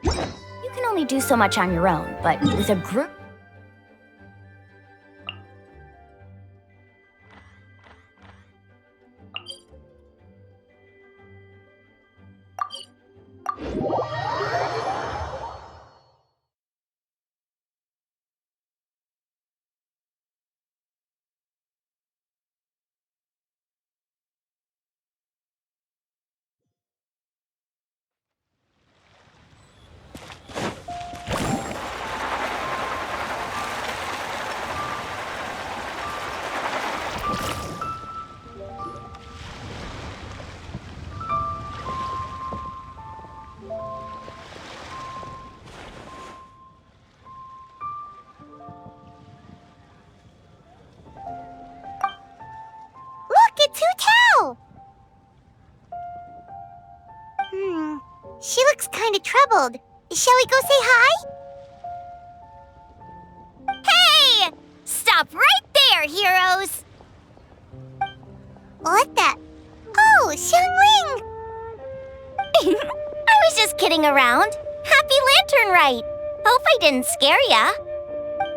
You can only do so much on your own, but with a group... Look, it's Hu Tao! She looks kind of troubled. Shall we go say hi? Hey! Stop right there, heroes! What the? Oh, Xiangling! I was just kidding around. Happy Lantern Rite! Hope I didn't scare ya.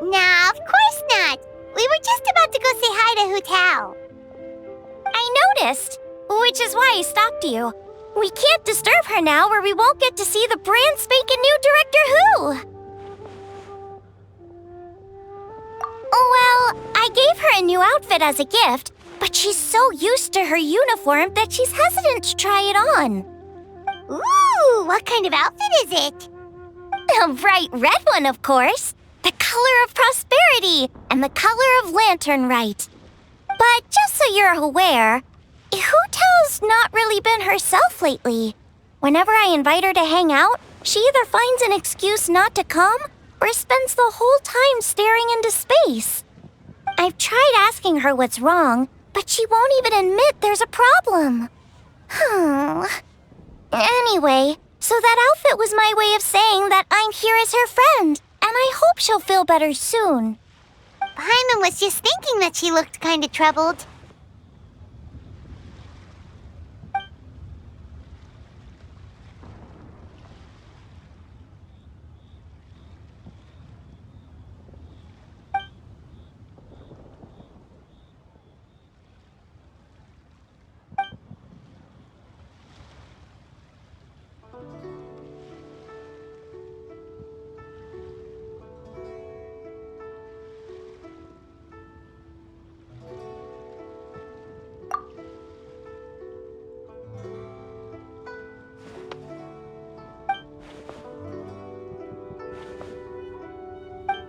Nah, of course not. We were just about to go say hi to Hu Tao. I noticed, which is why I stopped you. We can't disturb her now or we won't get to see the brand spanking new Director Who. Well, I gave her a new outfit as a gift, but she's so used to her uniform that she's hesitant to try it on. Ooh, what kind of outfit is it? A bright red one, of course. The color of prosperity and the color of Lantern Rite. But just so you're aware, Hu Tao's not really been herself lately. Whenever I invite her to hang out, she either finds an excuse not to come or spends the whole time staring into space. I've tried asking her what's wrong, but she won't even admit there's a problem. Anyway, so that outfit was my way of saying that I'm here as her friend, and I hope she'll feel better soon. Paimon was just thinking that she looked kind of troubled.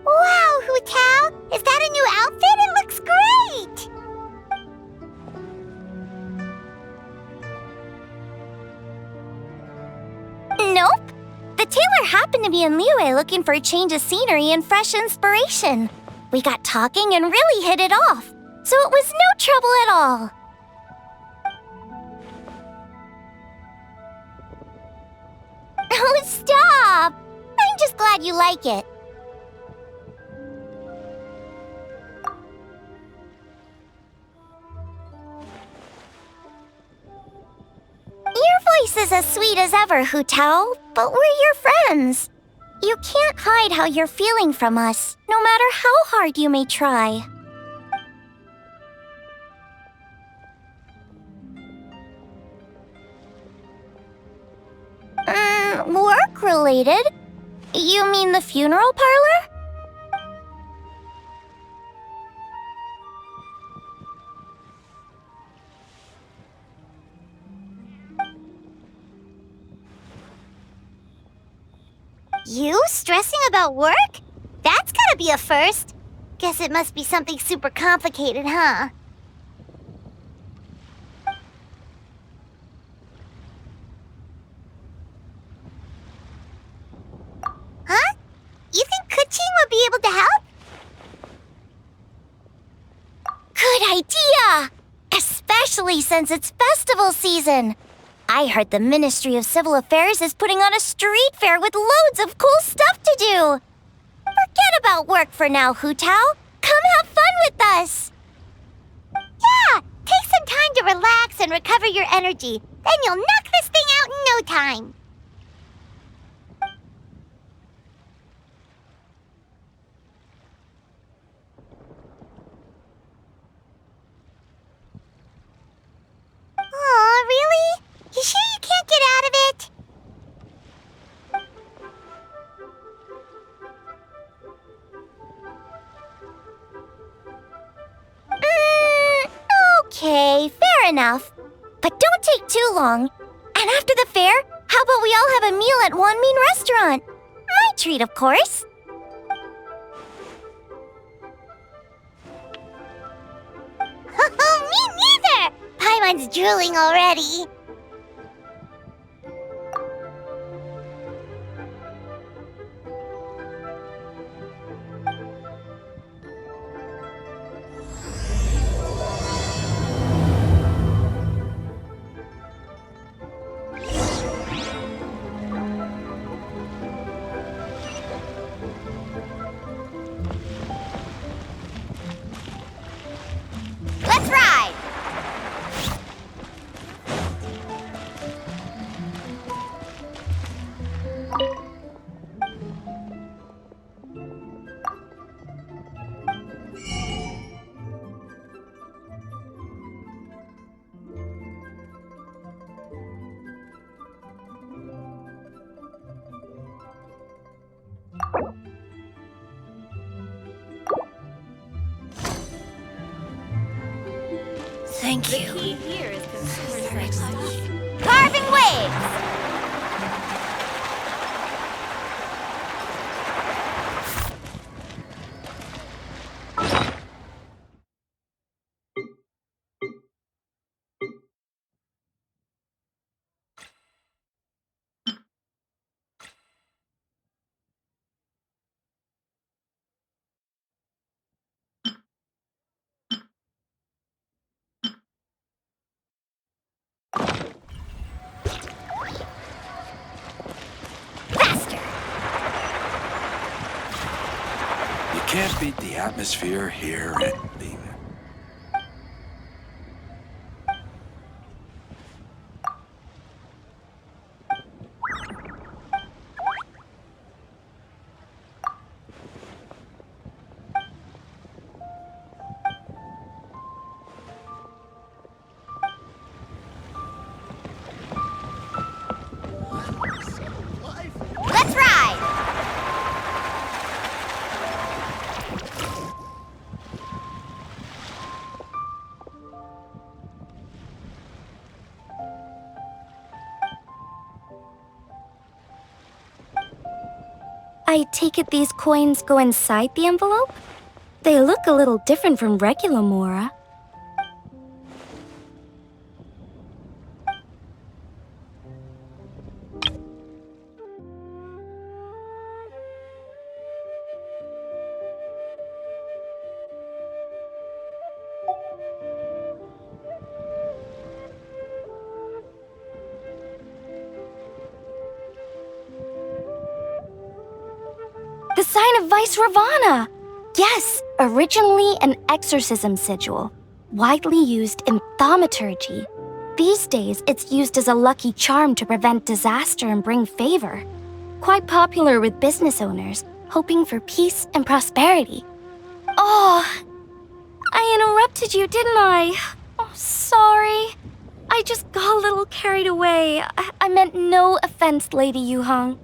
Wow, Hu Tao! Is that a new outfit? It looks great! Nope. The tailor happened to be in Liyue looking for a change of scenery and fresh inspiration. We got talking and really hit it off, so it was no trouble at all. Oh, stop! I'm just glad you like it. Your voice is as sweet as ever, Hu Tao, but we're your friends. You can't hide how you're feeling from us, no matter how hard you may try. Work-related? You mean the funeral parlor? You stressing about work? That's gotta be a first. Guess it must be something super complicated, huh? Huh? You think Kuching would be able to help? Good idea! Especially since it's festival season. I heard the Ministry of Civil Affairs is putting on a street fair with loads of cool stuff to do. Forget about work for now, Hu Tao. Come have fun with us. Yeah, take some time to relax and recover your energy. Then you'll knock this thing out in no time. enough. But don't take too long. And after the fair, how about we all have a meal at One Mean Restaurant? My treat, of course. Me neither! Paimon's drooling already. Let's ride! Thank you. The key here is consumer touch. Carving waves! Faster! You can't beat the atmosphere here at Beaver. Let's ride! I take it these coins go inside the envelope? They look a little different from regular Mora. The sign of Vice Ravana! Yes, originally an exorcism sigil, widely used in thaumaturgy. These days, it's used as a lucky charm to prevent disaster and bring favor. Quite popular with business owners, hoping for peace and prosperity. Oh, I interrupted you, didn't I? Oh, sorry. I just got a little carried away. I meant no offense, Lady Yuhong.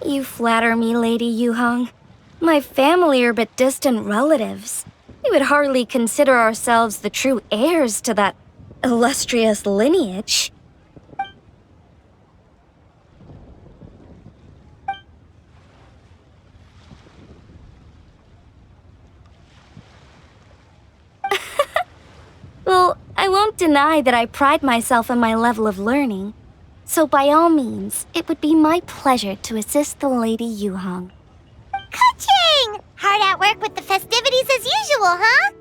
You flatter me, Lady Yuhong. My family are but distant relatives. We would hardly consider ourselves the true heirs to that illustrious lineage. Well, I won't deny that I pride myself on my level of learning. So by all means, it would be my pleasure to assist the Lady Yuhong. Ka-ching! Hard at work with the festivities as usual, huh?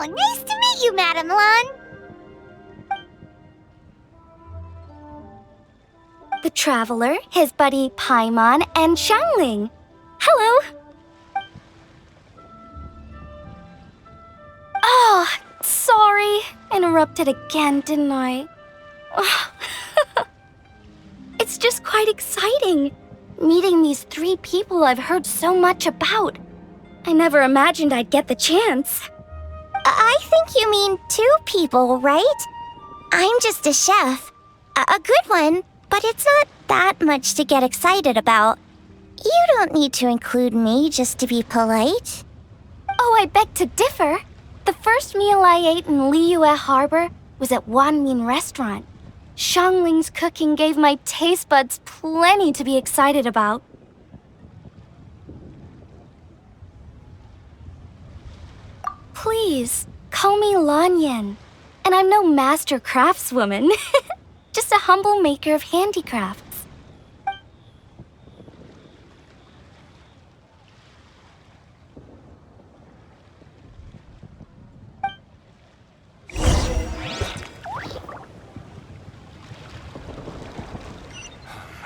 nice to meet you, Madam Lan. The Traveler, his buddy Paimon, and Xiangling. Hello! Oh, sorry. Interrupted again, didn't I? Oh. It's just quite exciting, meeting these 3 people I've heard so much about. I never imagined I'd get the chance. I think you mean 2 people, right? I'm just a chef. A good one, but it's not that much to get excited about. You don't need to include me just to be polite. Oh, I beg to differ. The first meal I ate in Liyue Harbor was at Wanmin Restaurant. Xiangling's cooking gave my taste buds plenty to be excited about. Please, call me Lanyan. And I'm no master craftswoman. Just a humble maker of handicrafts.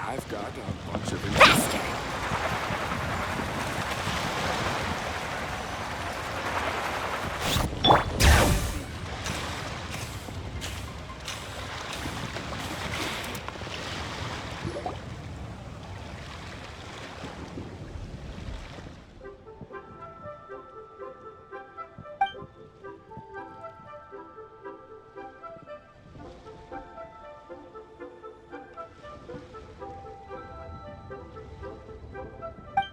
I've got a bunch of... Faster!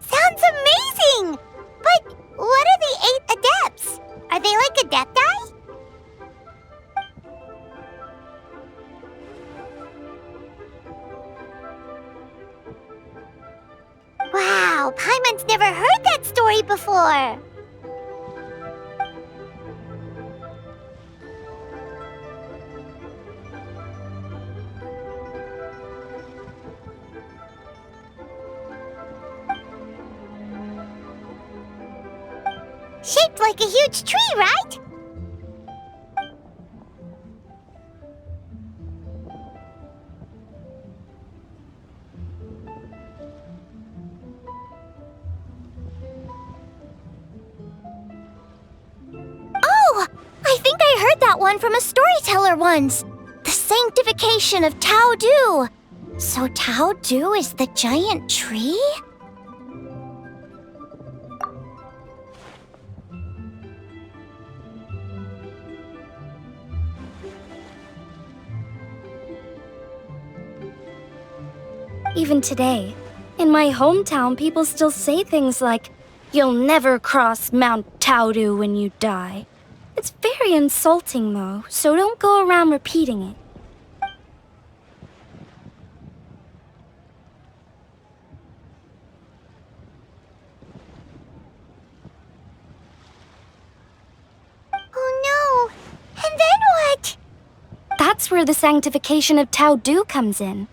Sounds amazing! But what are the 8 adepts? Are they like adepti? Wow, Paimon's never heard that story before. Shaped like a huge tree, right? Oh! I think I heard that one from a storyteller once. The sanctification of Tao Du. So Tao Du is the giant tree? Even today, in my hometown, people still say things like, "You'll never cross Mount Taodu when you die." It's very insulting, though, so don't go around repeating it. Oh no! And then what? That's where the sanctification of Tao Du comes in.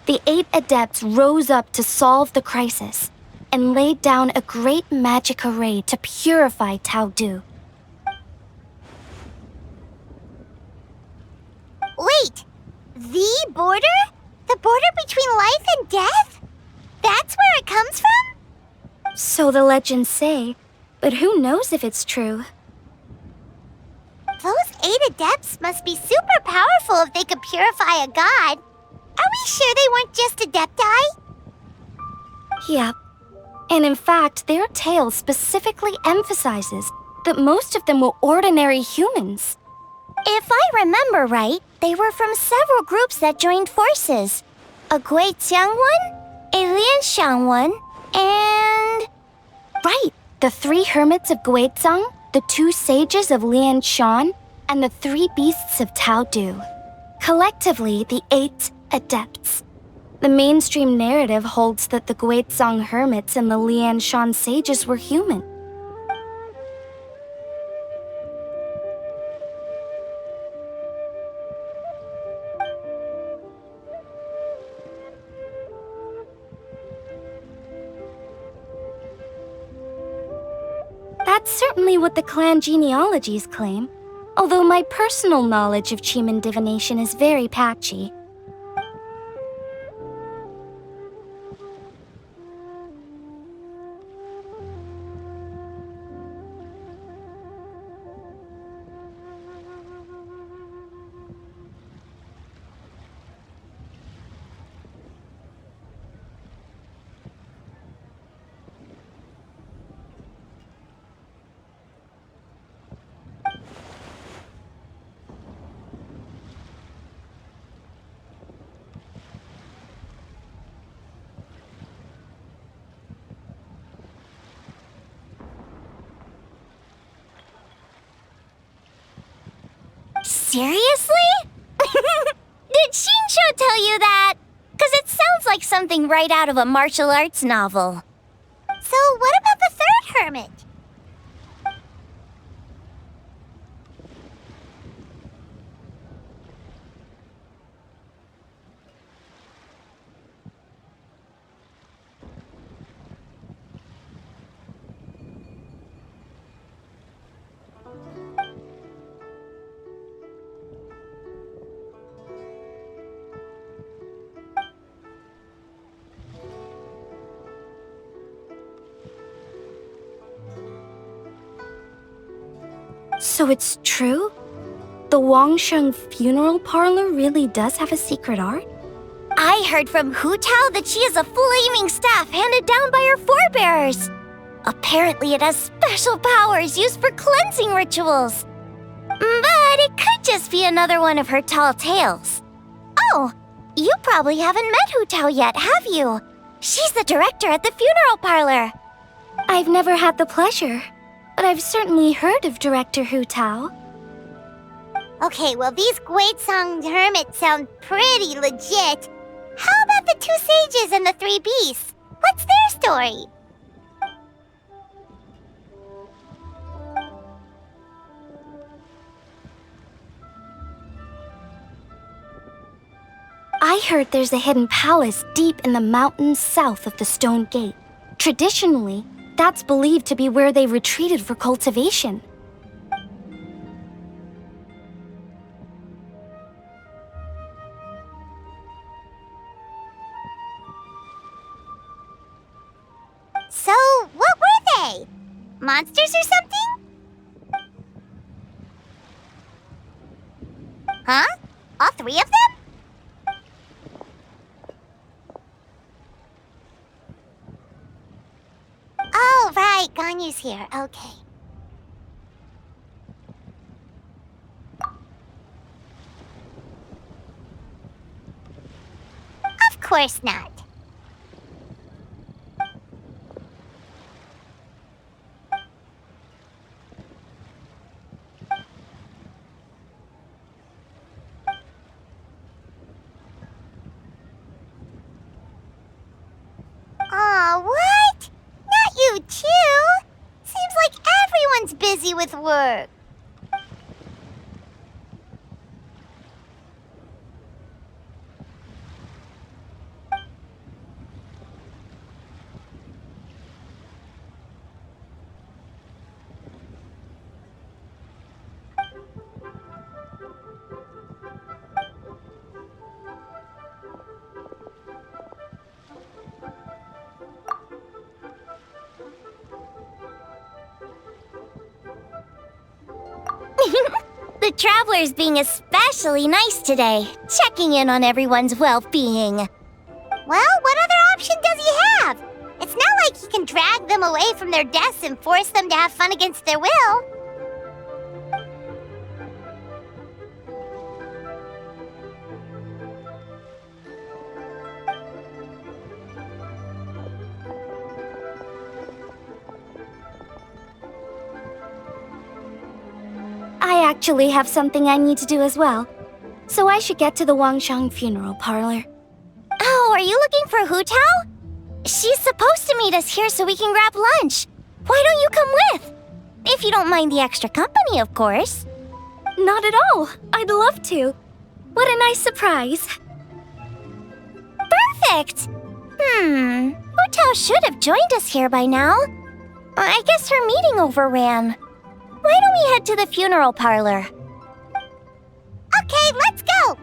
The 8 adepts rose up to solve the crisis and laid down a great magic array to purify Tao Du. Wait! The border? The border between life and death? That's where it comes from? So the legends say, but who knows if it's true? Those 8 adepts must be super powerful if they could purify a god. Are we sure they weren't just adepti? Yep. And in fact, their tale specifically emphasizes that most of them were ordinary humans. If I remember right, they were from several groups that joined forces. A Guixiang one, a Lianxiang one, and... Right, the 3 hermits of Guizang, the 2 sages of Lianshan, and the 3 beasts of Tao Du. Collectively, the 8 adepts. The mainstream narrative holds that the Guizang hermits and the Lianshan sages were human. That's certainly what the clan genealogies claim. although my personal knowledge of Chiman divination is very patchy. Seriously? Did Shinsho tell you that? Because it sounds like something right out of a martial arts novel. So what about the third hermit? So it's true? The Wangsheng funeral parlor really does have a secret art? I heard from Hu Tao that she has a flaming staff handed down by her forebears. Apparently it has special powers used for cleansing rituals. But it could just be another one of her tall tales. Oh, you probably haven't met Hu Tao yet, have you? She's the director at the funeral parlor. I've never had the pleasure, but I've certainly heard of Director Hu Tao. Okay, well, these Guizhong hermits sound pretty legit. How about the two sages and the three beasts? What's their story? I heard there's a hidden palace deep in the mountains south of the Stone Gate. Traditionally, that's believed to be where they retreated for cultivation. So, what were they? Monsters or something? Huh? All three of them? Oh, right, Ganyu's here. Okay. Of course not. Aw, what? Not you too? Seems like everyone's busy with work. The traveler's being especially nice today, checking in on everyone's well-being. Well, what other option does he have? It's not like he can drag them away from their desks and force them to have fun against their will. I actually have something I need to do as well, so I should get to the Wangsheng funeral parlor. Oh, are you looking for Hu Tao? She's supposed to meet us here so we can grab lunch. Why don't you come with? If you don't mind the extra company, of course. Not at all. I'd love to. What a nice surprise. Perfect! Hu Tao should have joined us here by now. I guess her meeting overran. Why don't we head to the funeral parlor? Okay, let's go!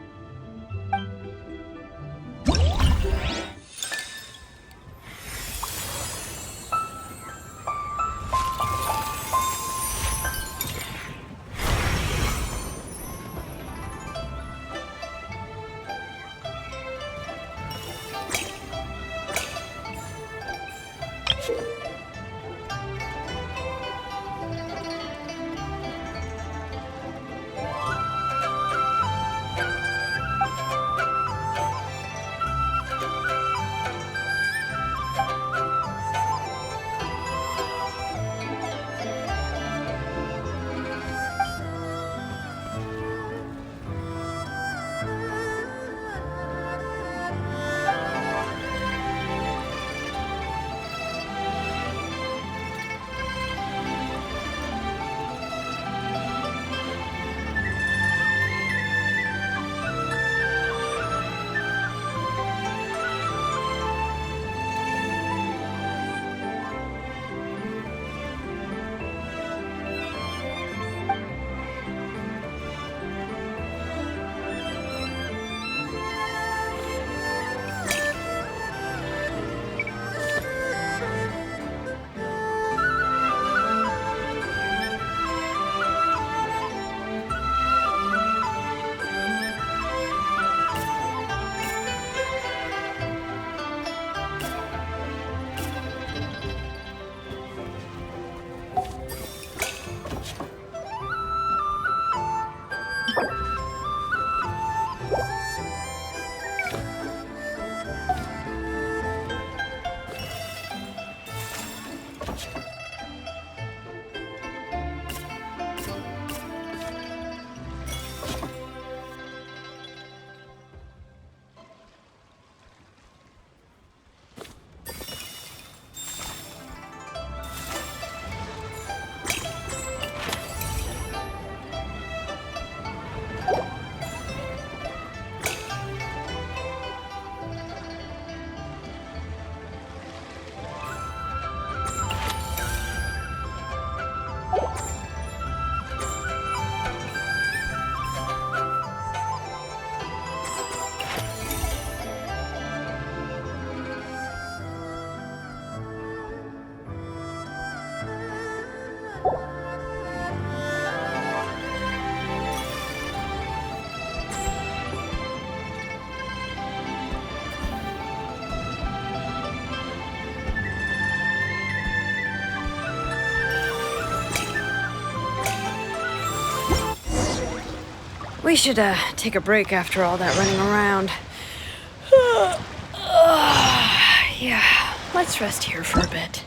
We should, take a break after all that running around. Yeah, let's rest here for a bit.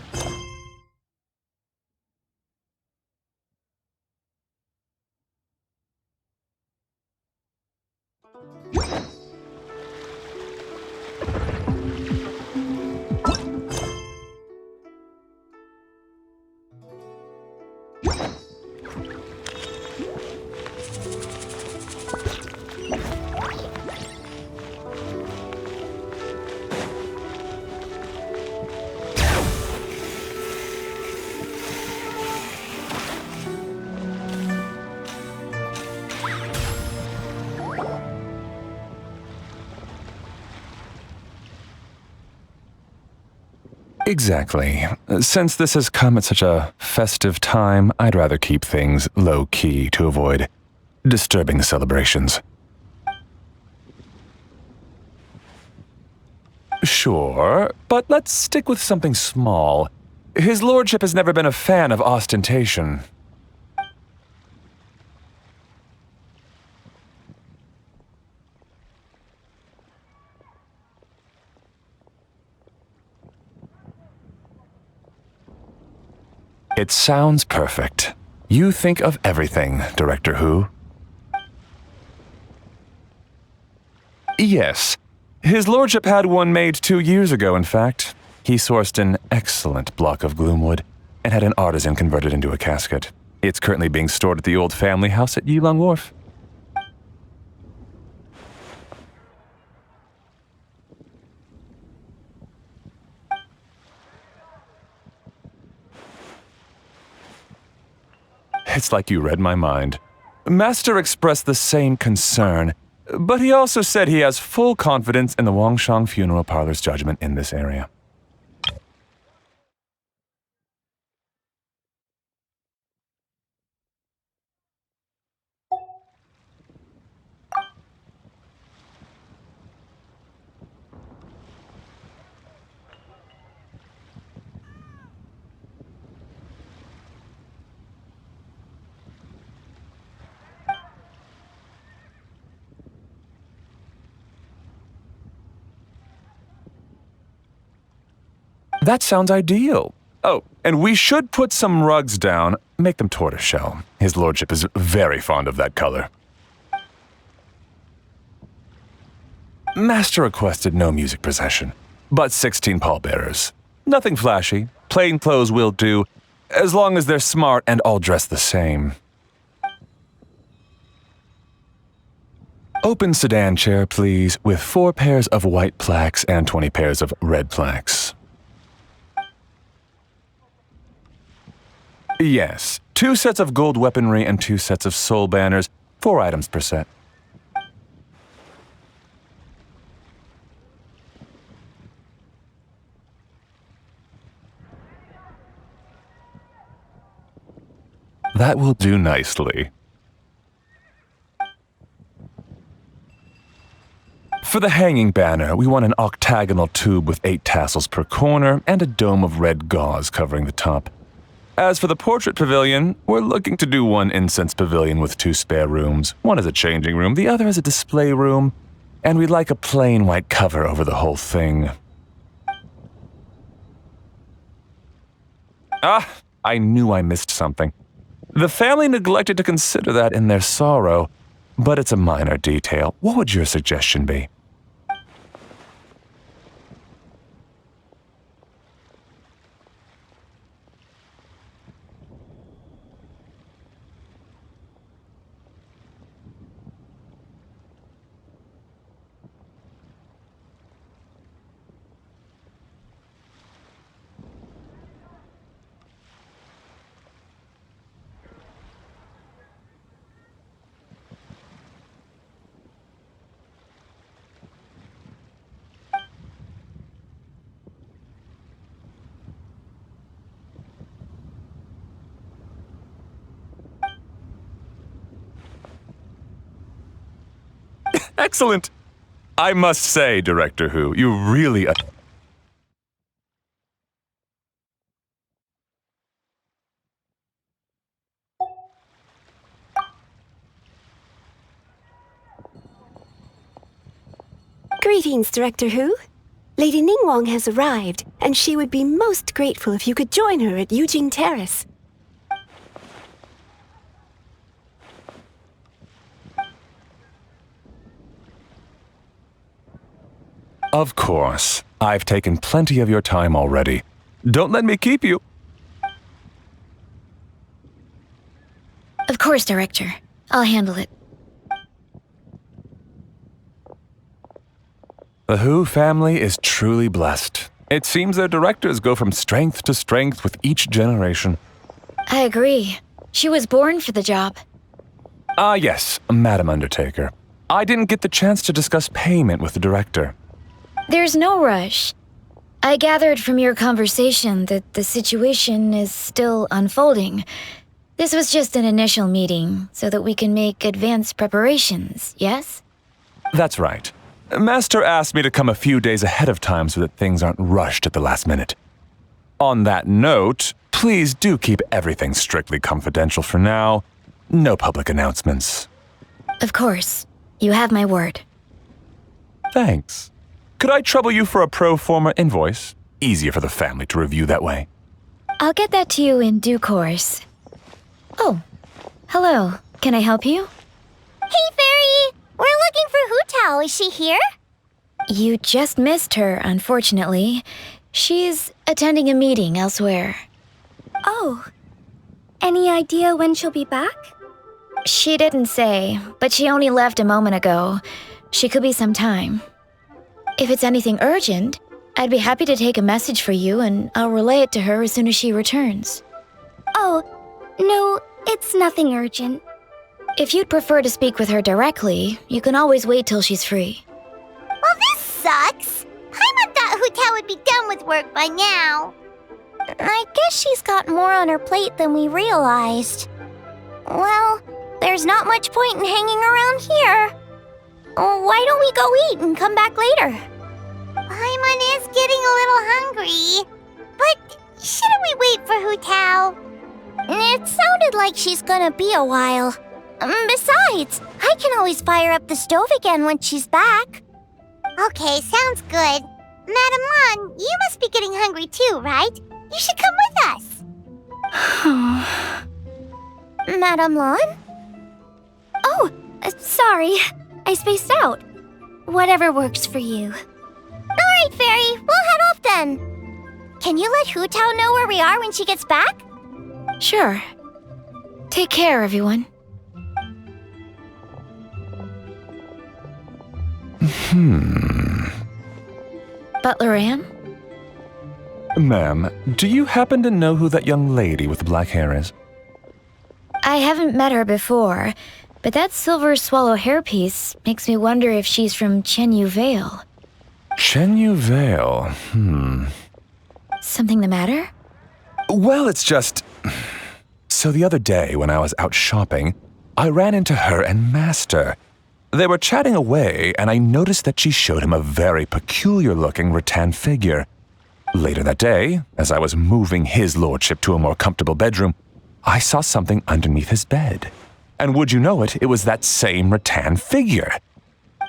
Exactly. Since this has come at such a festive time, I'd rather keep things low-key to avoid disturbing the celebrations. Sure, but let's stick with something small. His lordship has never been a fan of ostentation. It sounds perfect. You think of everything, Director Who. Yes. His lordship had one made 2 years ago, in fact. He sourced an excellent block of gloomwood and had an artisan convert it into a casket. It's currently being stored at the old family house at Yilong Wharf. It's like you read my mind. Master expressed the same concern, but he also said he has full confidence in the Wangshang Funeral Parlor's judgment in this area. That sounds ideal. Oh, and we should put some rugs down, make them tortoiseshell. His lordship is very fond of that color. Master requested no music procession, but 16 pallbearers. Nothing flashy, plain clothes will do, as long as they're smart and all dressed the same. Open sedan chair, please, with 4 pairs of white plaques and 20 pairs of red plaques. Yes, 2 sets of gold weaponry and 2 sets of soul banners, 4 items per set. That will do nicely. For the hanging banner, we want an octagonal tube with 8 tassels per corner and a dome of red gauze covering the top. As for the portrait pavilion, we're looking to do one incense pavilion with 2 spare rooms. One is a changing room, the other is a display room, and we'd like a plain white cover over the whole thing. Ah, I knew I missed something. The family neglected to consider that in their sorrow, but it's a minor detail. What would your suggestion be? Excellent! I must say, Director Who, you really... Greetings, Director Who. Lady Ningguang has arrived, and she would be most grateful if you could join her at Yujing Terrace. Of course. I've taken plenty of your time already. Don't let me keep you. Of course, Director. I'll handle it. The Who family is truly blessed. It seems their directors go from strength to strength with each generation. I agree. She was born for the job. Ah, yes, Madam Undertaker. I didn't get the chance to discuss payment with the director. There's no rush. I gathered from your conversation that the situation is still unfolding. This was just an initial meeting, so that we can make advanced preparations, yes? That's right. Master asked me to come a few days ahead of time so that things aren't rushed at the last minute. On that note, please do keep everything strictly confidential for now. No public announcements. Of course. You have my word. Thanks. Could I trouble you for a pro forma invoice? Easier for the family to review that way. I'll get that to you in due course. Oh, hello. Can I help you? Hey, Fairy! We're looking for Hu Tao. Is she here? You just missed her, unfortunately. She's attending a meeting elsewhere. Oh. Any idea when she'll be back? She didn't say, but she only left a moment ago. She could be some time. If it's anything urgent, I'd be happy to take a message for you and I'll relay it to her as soon as she returns. Oh, no, it's nothing urgent. If you'd prefer to speak with her directly, you can always wait till she's free. Well, this sucks. Paimon thought Hu Tao would be done with work by now. I guess she's got more on her plate than we realized. Well, there's not much point in hanging around here. Why don't we go eat and come back later? Paimon is getting a little hungry. But shouldn't we wait for Hu Tao? It sounded like she's gonna be a while. Besides, I can always fire up the stove again when she's back. Okay, sounds good. Madame Lan, you must be getting hungry too, right? You should come with us. Madame Lan? Oh, sorry. I spaced out. Whatever works for you. Alright, Fairy. We'll head off then. Can you let Hu Tao know where we are when she gets back? Sure. Take care, everyone. Butler Anne? Ma'am, do you happen to know who that young lady with the black hair is? I haven't met her before, but that silver swallow hairpiece makes me wonder if she's from Chenyu Vale. Chenyu Vale, Something the matter? Well, it's just... So the other day when I was out shopping, I ran into her and Master. They were chatting away, and I noticed that she showed him a very peculiar-looking rattan figure. Later that day, as I was moving his lordship to a more comfortable bedroom, I saw something underneath his bed. And would you know it, it was that same rattan figure.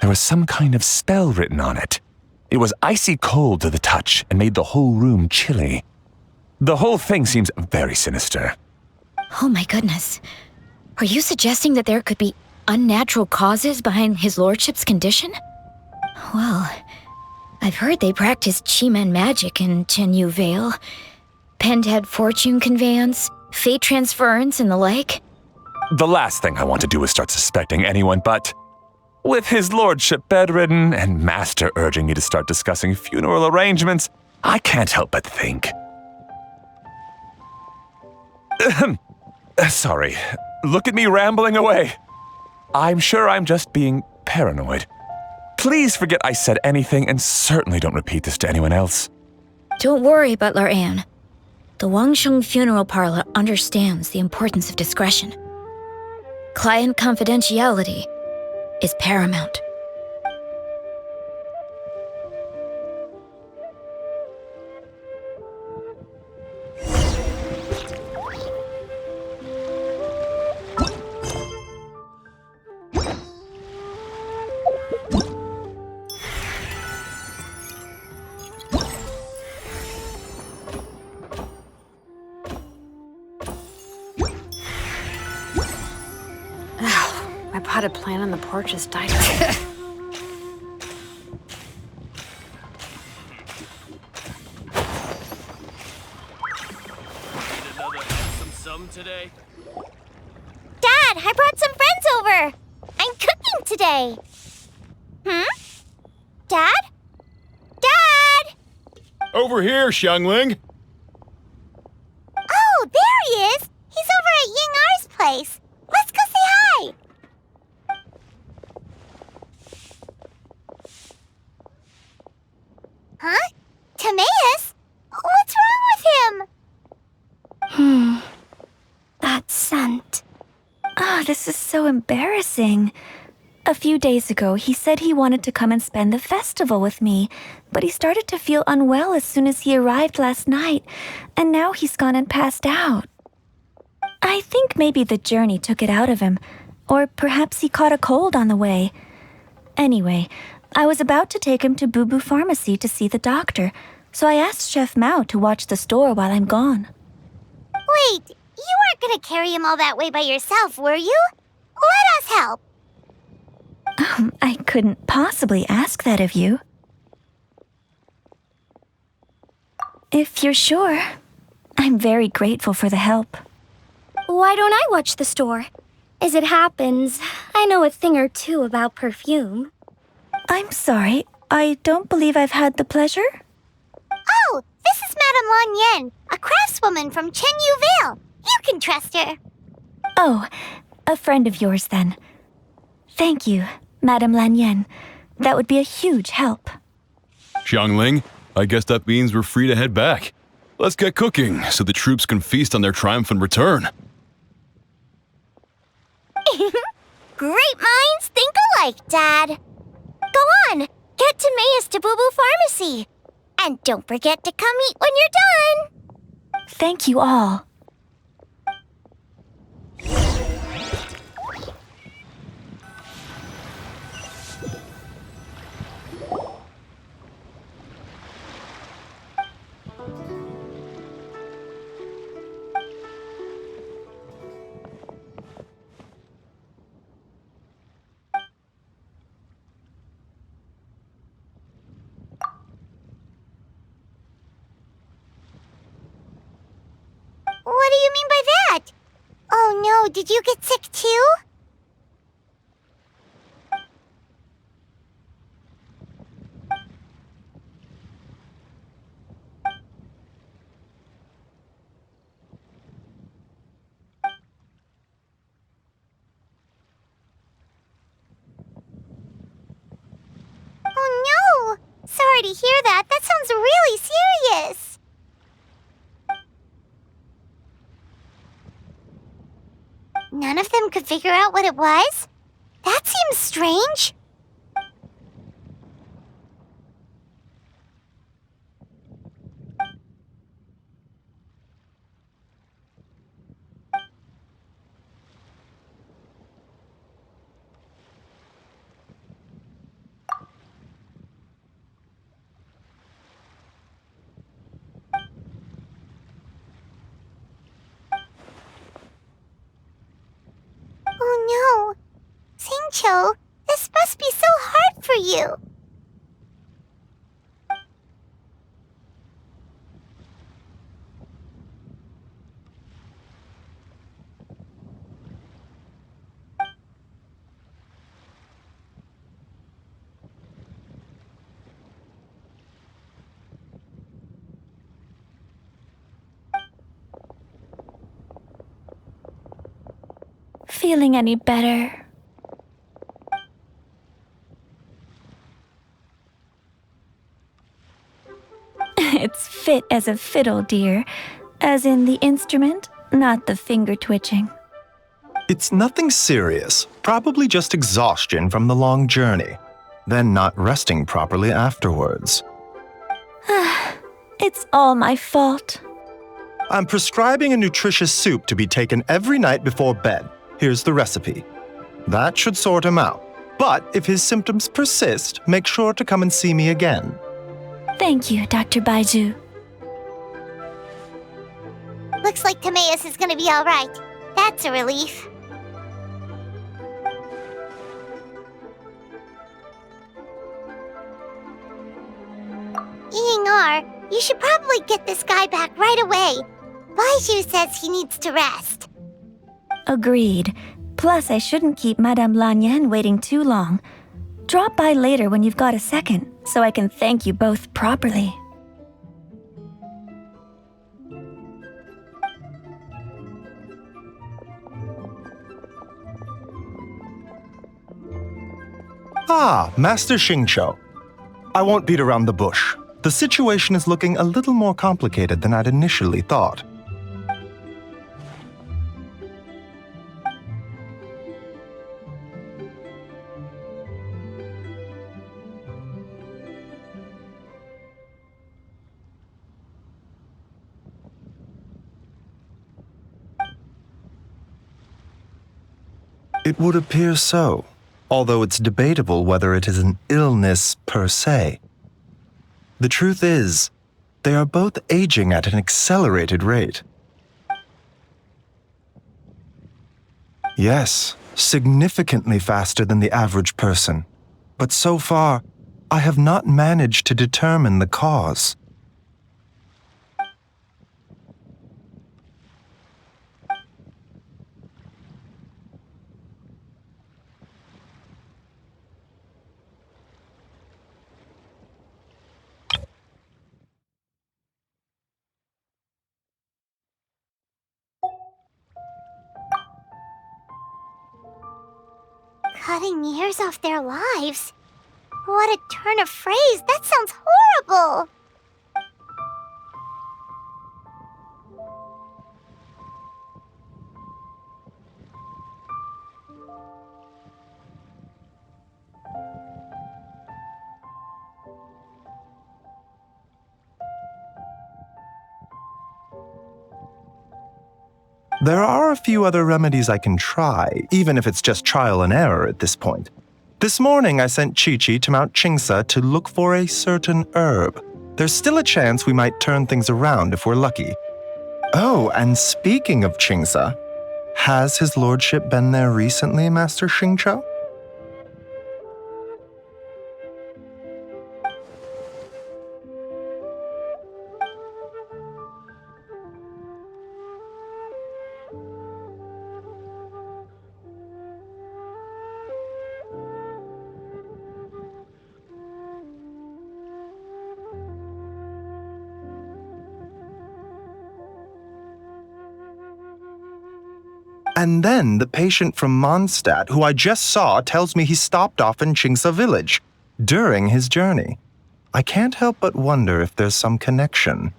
There was some kind of spell written on it. It was icy cold to the touch and made the whole room chilly. The whole thing seems very sinister. Oh my goodness. Are you suggesting that there could be unnatural causes behind his lordship's condition? Well, I've heard they practice Chi-Men magic in Chenyu Vale. Pentad fortune conveyance, fate transference, and the like. The last thing I want to do is start suspecting anyone, but... With his lordship bedridden and Master urging me to start discussing funeral arrangements, I can't help but think. Sorry. Look at me rambling away. I'm sure I'm just being paranoid. Please forget I said anything and certainly don't repeat this to anyone else. Don't worry, Butler Anne. The Wangsheng Funeral Parlor understands the importance of discretion. Client confidentiality is paramount. My potted plant on the porch has died. Today? Dad, I brought some friends over. I'm cooking today. Dad? Dad! Over here, Xiangling. Oh, there he is. He's over at Ying R's place. Let's go say hi. Huh? Timaeus? What's wrong with him? That scent. This is so embarrassing. A few days ago, he said he wanted to come and spend the festival with me, but he started to feel unwell as soon as he arrived last night, and now he's gone and passed out. I think maybe the journey took it out of him, or perhaps he caught a cold on the way. Anyway, I was about to take him to Boo Boo Pharmacy to see the doctor, so I asked Chef Mao to watch the store while I'm gone. Wait, you weren't gonna carry him all that way by yourself, were you? Let us help. I couldn't possibly ask that of you. If you're sure, I'm very grateful for the help. Why don't I watch the store? As it happens, I know a thing or two about perfume. I'm sorry, I don't believe I've had the pleasure. Oh, this is Madame Lan Yen, a craftswoman from Chenyu Vale. You can trust her. Oh, A friend of yours, then. Thank you, Madame Lanyen. That would be a huge help. Xiangling, I guess that means we're free to head back. Let's get cooking so the troops can feast on their triumphant return. Great minds think alike, Dad. Go on, get to Mayus Tabubu Pharmacy. And don't forget to come eat when you're done. Thank you all. What do you mean by that? Oh no, did you get sick too? Oh no! Sorry to hear that. That sounds really serious. None of them could figure out what it was? That seems strange. Oh no. Singcho, this must be so hard for you. Feeling any better? It's fit as a fiddle, dear. As in the instrument, not the finger twitching. It's nothing serious, probably just exhaustion from the long journey, then not resting properly afterwards. It's all my fault. I'm prescribing a nutritious soup to be taken every night before bed. Here's the recipe. That should sort him out. But if his symptoms persist, make sure to come and see me again. Thank you, Dr. Baiju. Looks like Timaeus is gonna be alright. That's a relief. Eeying, you should probably get this guy back right away. Baiju says he needs to rest. Agreed. Plus, I shouldn't keep Madame Lanyen waiting too long. Drop by later when you've got a second, so I can thank you both properly. Ah, Master Xingqiu. I won't beat around the bush. The situation is looking a little more complicated than I'd initially thought. It would appear so, although it's debatable whether it is an illness per se. The truth is, they are both aging at an accelerated rate. Yes, significantly faster than the average person. But so far, I have not managed to determine the cause. cutting years off their lives. What a turn of phrase! That sounds horrible! There are a few other remedies I can try, even if it's just trial and error at this point. This morning, I sent Chi-Chi to Mount Chingsa to look for a certain herb. There's still a chance we might turn things around if we're lucky. Oh, and speaking of Chingsa, has his lordship been there recently, Master Xingqiu? And then the patient from Mondstadt, who I just saw, tells me he stopped off in Chingsa village during his journey. I can't help but wonder if there's some connection.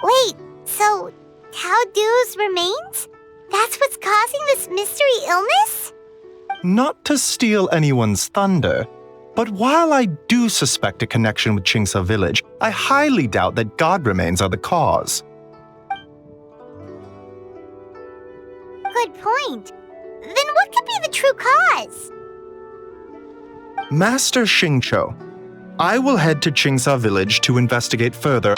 Wait, so Tao Du's remains? That's what's causing this mystery illness? Not to steal anyone's thunder, but while I do suspect a connection with Chingsa village, I highly doubt that god remains are the cause. Good point. Then what could be the true cause? Master Xingqiu, I will head to Chingsa village to investigate further.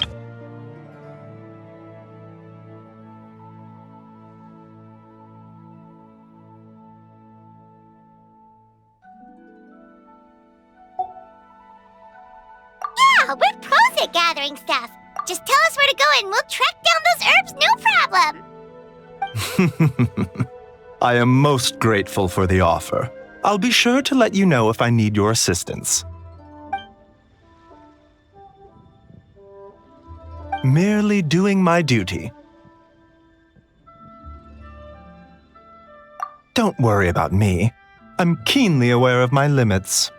Yeah, we're pros at gathering stuff. Just tell us where to go and we'll track down those herbs, no problem. I am most grateful for the offer. I'll be sure to let you know if I need your assistance. Merely doing my duty. Don't worry about me. I'm keenly aware of my limits.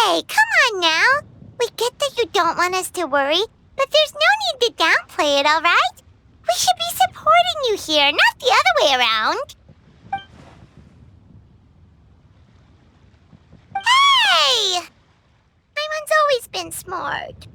Hey, come on now. We get that you don't want us to worry, but there's no need to downplay it, all right? We should be supporting you here, not the other way around. Hey! Paimon's always been smart.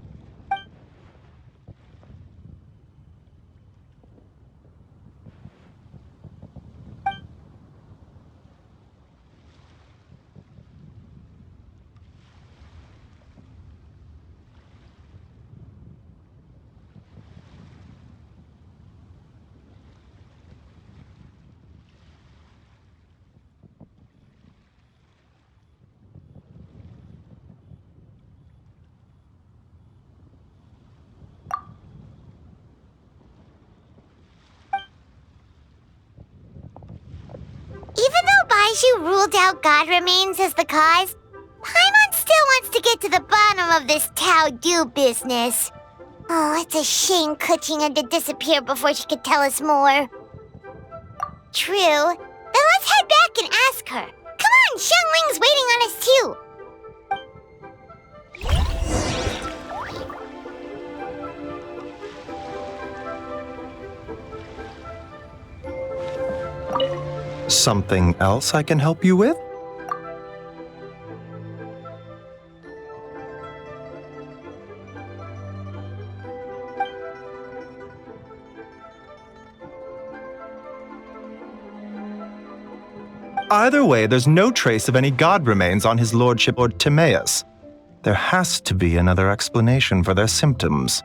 Even though Baizhu ruled out God Remains as the cause, Paimon still wants to get to the bottom of this Tao Du business. Oh, it's a shame Kuching had to disappear before she could tell us more. True. Then let's head back and ask her. Come on, Xiangling's waiting on us too. Something else I can help you with? Either way, there's no trace of any god remains on his lordship or Timaeus. There has to be another explanation for their symptoms.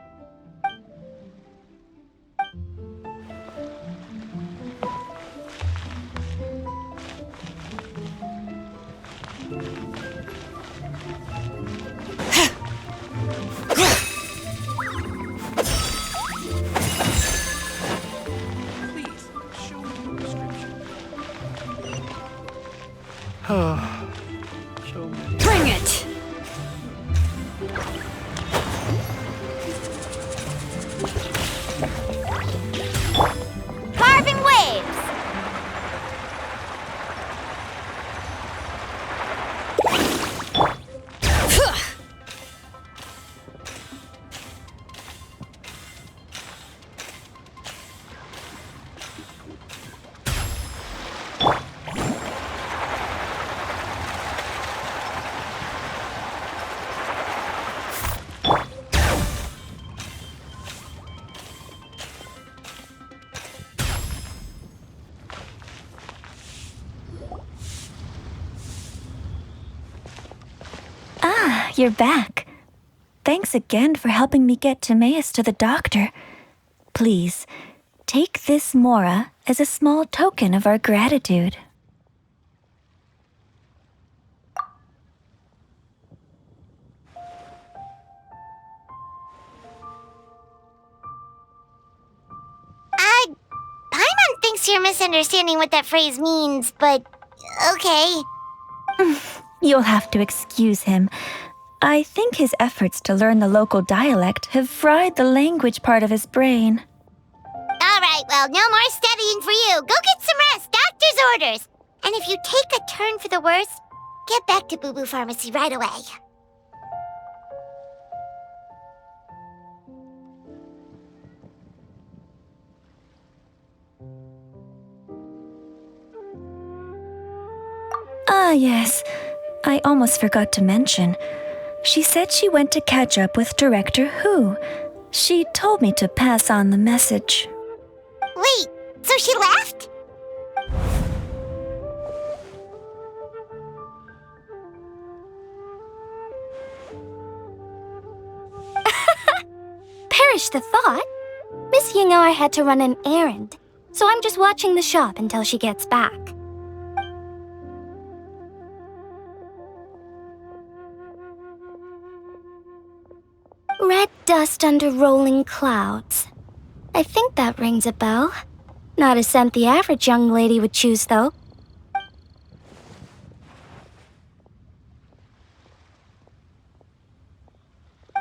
Bring it! Carving waves! You're back. Thanks again for helping me get Timaeus to the doctor. Please, take this Mora as a small token of our gratitude. Paimon thinks you're misunderstanding what that phrase means, but okay. You'll have to excuse him. I think his efforts to learn the local dialect have fried the language part of his brain. All right, well, no more studying for you. Go get some rest. Doctor's orders. And if you take a turn for the worse, get back to Boo Boo Pharmacy right away. Ah, yes. I almost forgot to mention. She said she went to catch up with Director Who. She told me to pass on the message. Wait, so she left? Perish the thought. Miss Ying'ar had to run an errand, so I'm just watching the shop until she gets back. Red dust under rolling clouds. I think that rings a bell. Not a scent the average young lady would choose, though.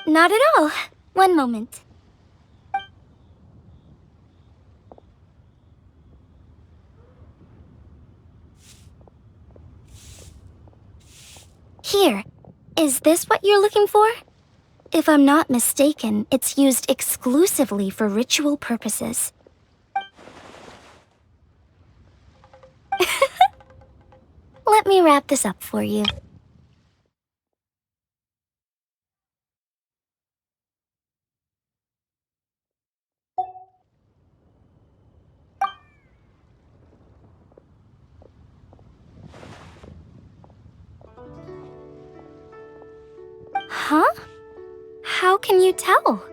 Not at all. One moment. Here. Is this what you're looking for? If I'm not mistaken, it's used exclusively for ritual purposes. Let me wrap this up for you. Huh? How can you tell?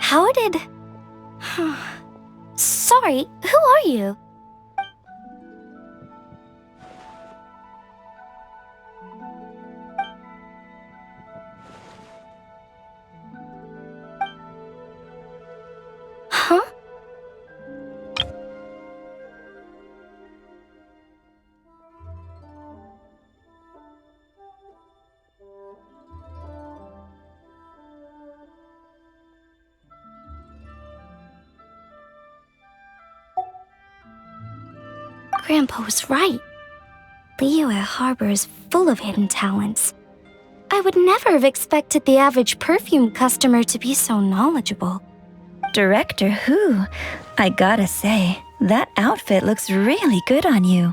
How did... Sorry, who are you? Huh? Grandpa was right. Liyue Harbor is full of hidden talents. I would never have expected the average perfume customer to be so knowledgeable. Director Who? I gotta say, that outfit looks really good on you.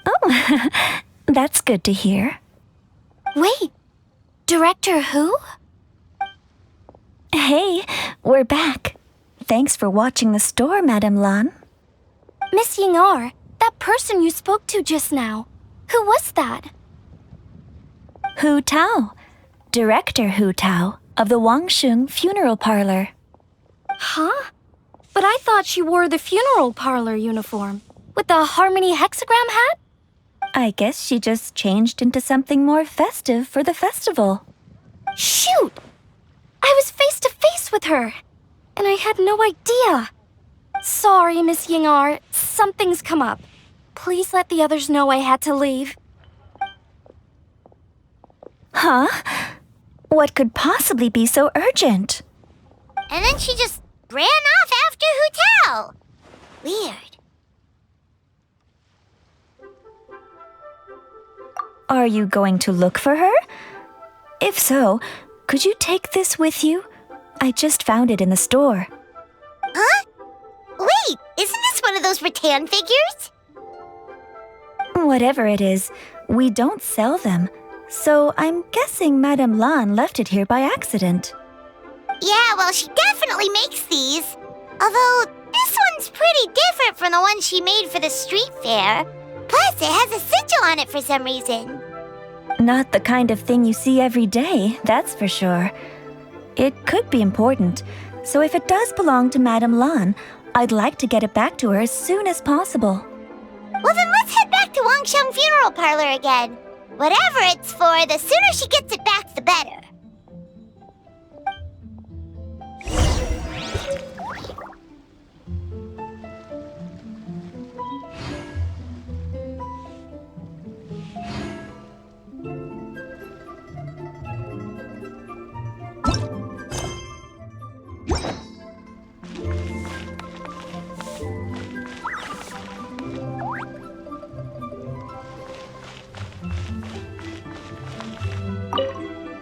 Oh, that's good to hear. Wait, Director Who? Hey, we're back. Thanks for watching the store, Madame Lan. Miss Ying'er, that person you spoke to just now. Who was that? Hu Tao, Director Hu Tao of the Wangsheng Funeral Parlor. Huh? But I thought she wore the funeral parlor uniform with the Harmony hexagram hat? I guess she just changed into something more festive for the festival. Shoot! I was face to face with her, and I had no idea. Sorry, Miss Ying'er, something's come up. Please let the others know I had to leave. Huh? What could possibly be so urgent? And then she just ran off after Hu Tao. Weird. Are you going to look for her? If so, could you take this with you? I just found it in the store. Huh? Wait, isn't this one of those rattan figures? Whatever it is, we don't sell them. So I'm guessing Madame Lan left it here by accident. Yeah, well, she definitely makes these. Although, this one's pretty different from the one she made for the street fair. Plus, it has a sigil on it for some reason. Not the kind of thing you see every day, that's for sure. It could be important, so if it does belong to Madame Lan, I'd like to get it back to her as soon as possible. Well, then let's head back to Wangsheng Funeral Parlor again. Whatever it's for, the sooner she gets it back, the better.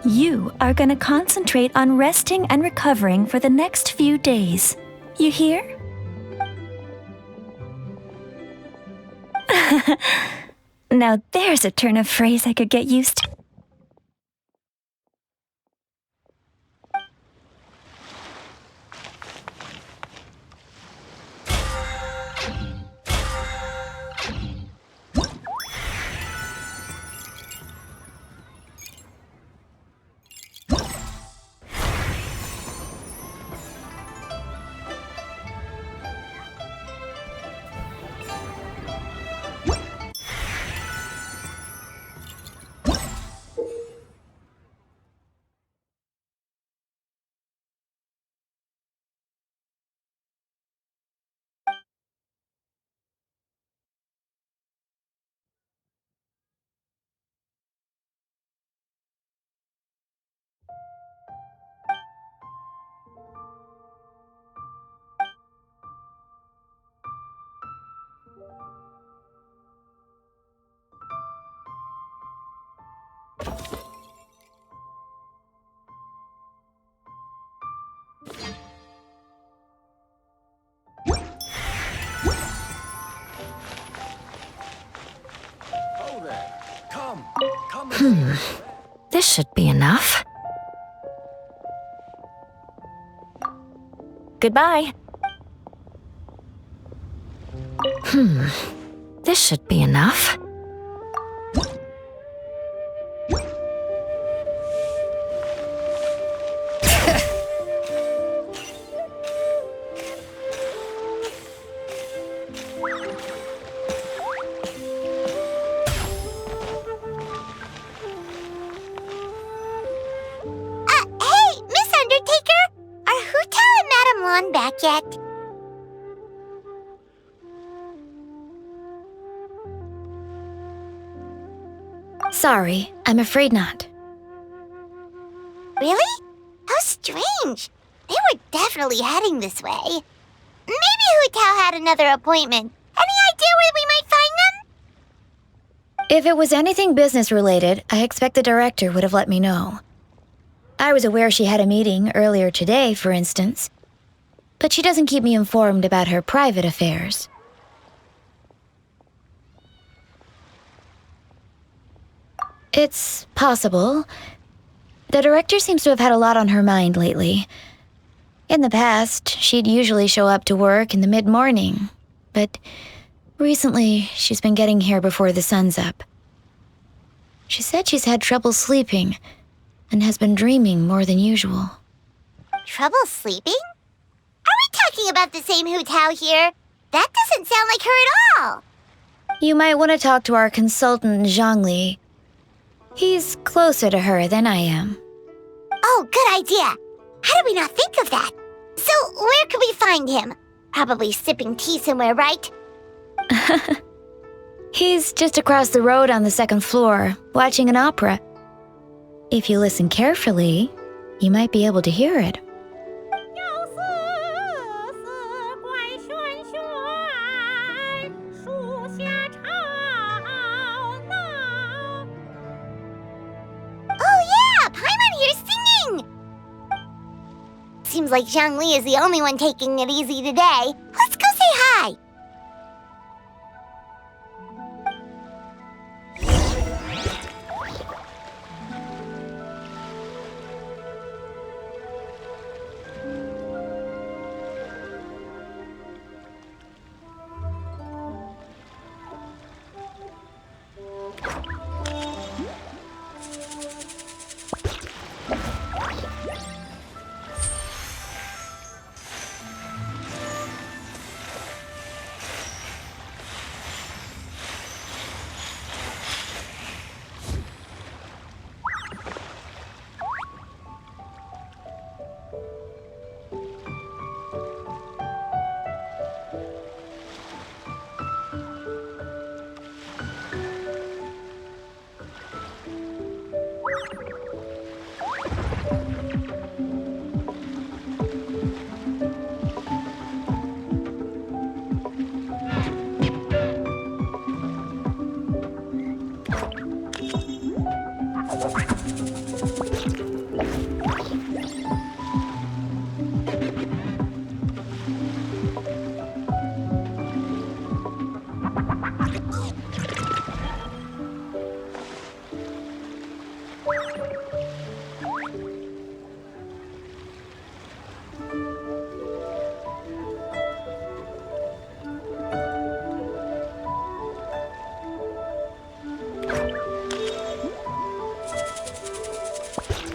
You are gonna concentrate on resting and recovering for the next few days. You hear? Now there's a turn of phrase I could get used to. This should be enough. Goodbye. This should be enough. Hey, Miss Undertaker! Are Hu Tao and Madame Lan back yet? Sorry, I'm afraid not. Really? How strange. They were definitely heading this way. Maybe Hu Tao had another appointment. Any idea where we might find them? If it was anything business related, I expect the director would have let me know. I was aware she had a meeting earlier today, for instance, but she doesn't keep me informed about her private affairs. It's possible. The director seems to have had a lot on her mind lately. In the past, she'd usually show up to work in the mid-morning, but recently she's been getting here before the sun's up. She said she's had trouble sleeping and has been dreaming more than usual. Trouble sleeping? Are we talking about the same Hu Tao here? That doesn't sound like her at all. You might want to talk to our consultant, Zhangli. He's closer to her than I am. Oh, good idea. How did we not think of that? So, where could we find him? Probably sipping tea somewhere, right? He's just across the road on the second floor, watching an opera. If you listen carefully, you might be able to hear it. Oh yeah, Paimon here's singing! Seems like Zhangli is the only one taking it easy today. Let's go say hi!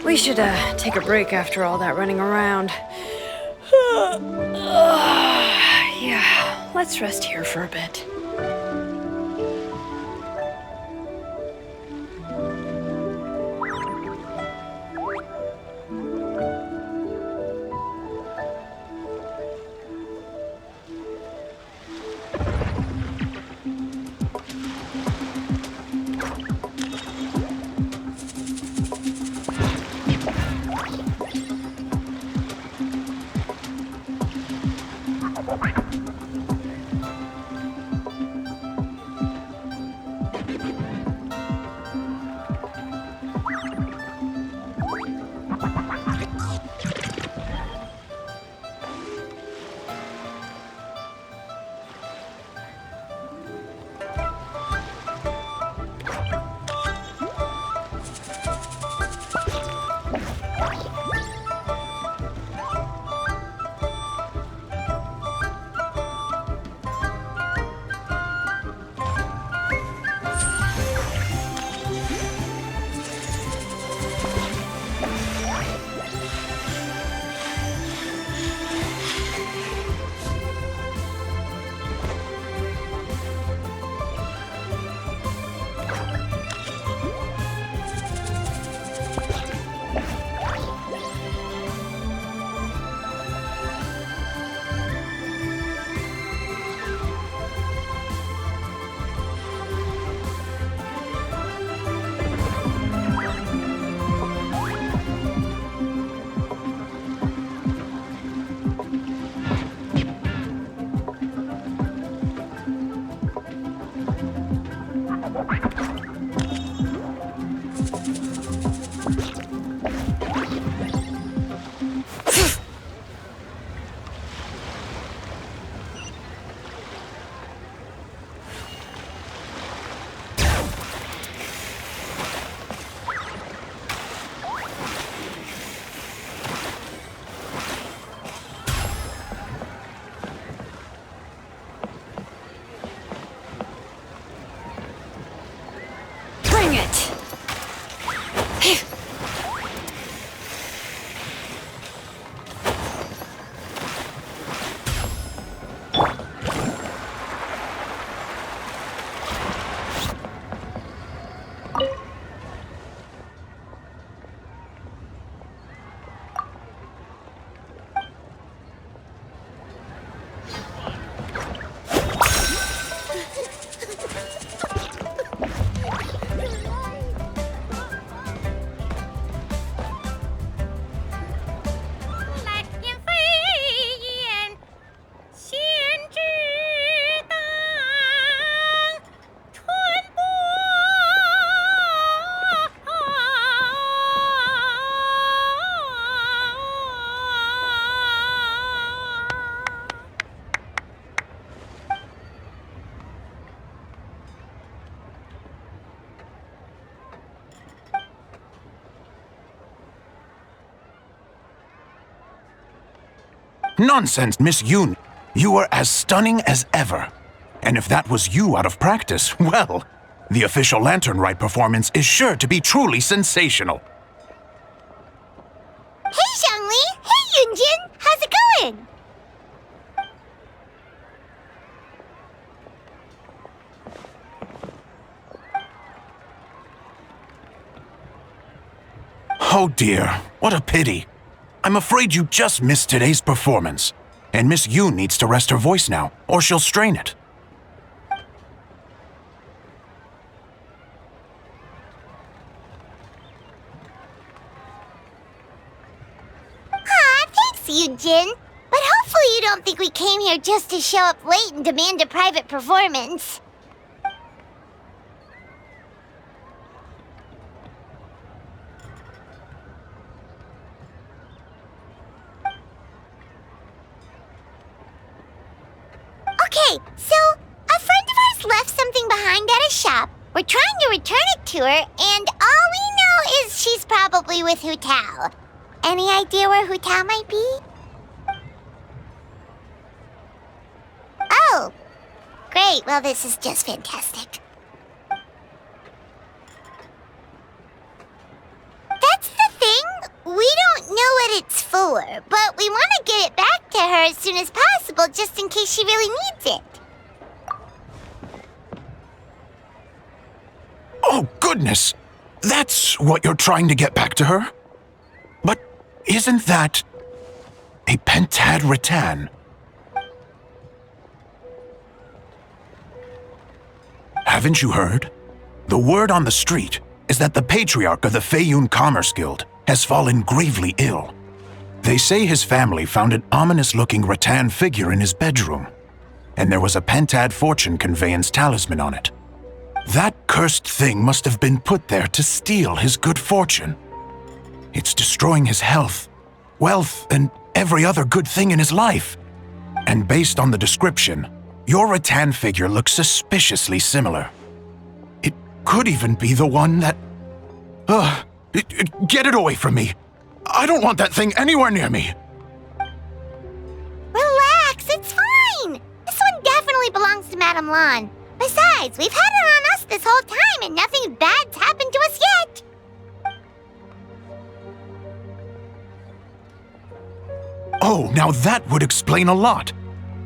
We should take a break after all that running around. Yeah, let's rest here for a bit. Nonsense, Miss Yoon. You were as stunning as ever. And if that was you out of practice, well, the official Lantern Rite performance is sure to be truly sensational. Hey, Xiangli! Hey, Yunjin! How's it going? Oh dear, what a pity. I'm afraid you just missed today's performance. And Miss Yoon needs to rest her voice now, or she'll strain it. Aw, thanks, Yunjin. But hopefully you don't think we came here just to show up late and demand a private performance. Okay, so a friend of ours left something behind at a shop. We're trying to return it to her, and all we know is she's probably with Hu Tao. Any idea where Hu Tao might be? Oh, great. Well, this is just fantastic. That's the thing. We don't know what it's for, but we want to get it back to her as soon as possible just in case she really needs it. Oh, goodness! That's what you're trying to get back to her? But isn't that a pentad rattan? Haven't you heard? The word on the street is that the patriarch of the Feiyun Commerce Guild has fallen gravely ill. They say his family found an ominous-looking rattan figure in his bedroom, and there was a pentad fortune conveyance talisman on it. That cursed thing must have been put there to steal his good fortune. It's destroying his health, wealth, and every other good thing in his life. And based on the description, your rattan figure looks suspiciously similar. It could even be the one that... get it away from me! I don't want that thing anywhere near me! Relax, it's fine! This one definitely belongs to Madame Lan. Besides, we've had it on us this whole time and nothing bad's happened to us yet! Oh, now that would explain a lot.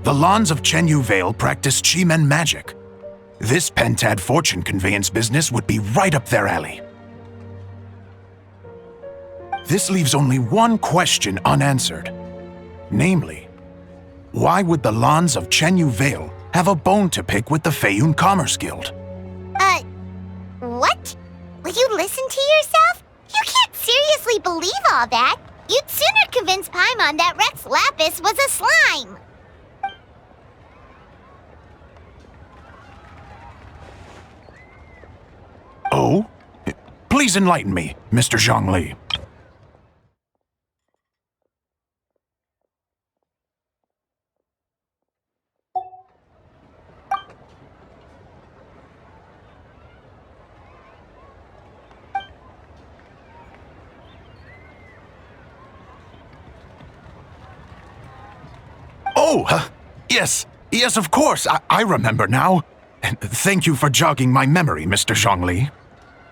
The Lans of Chenyu Vale practice Chi-Men magic. This pentad fortune conveyance business would be right up their alley. This leaves only one question unanswered. Namely, why would the Lans of Chenyu Vale have a bone to pick with the Feiyun Commerce Guild? What? Will you listen to yourself? You can't seriously believe all that. You'd sooner convince Paimon that Rex Lapis was a slime. Oh? Please enlighten me, Mr. Zhongli. Oh, yes, of course. I remember now. Thank you for jogging my memory, Mr. Zhongli.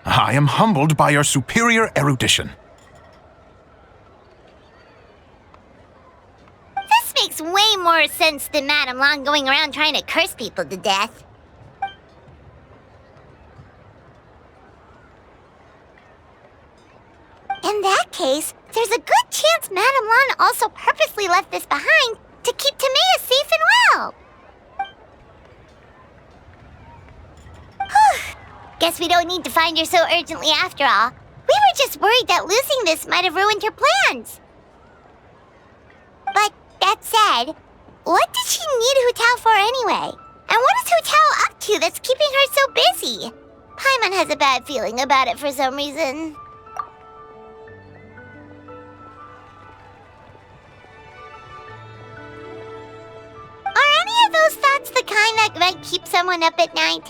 I am humbled by your superior erudition. This makes way more sense than Madame Lan going around trying to curse people to death. In that case, there's a good chance Madame Lan also purposely left this behind to keep Tamea safe and well. Whew. Guess we don't need to find her so urgently after all. We were just worried that losing this might have ruined her plans. But that said, what did she need Hu Tao for anyway? And what is Hu Tao up to that's keeping her so busy? Paimon has a bad feeling about it for some reason. Are any of those thoughts the kind that might keep someone up at night?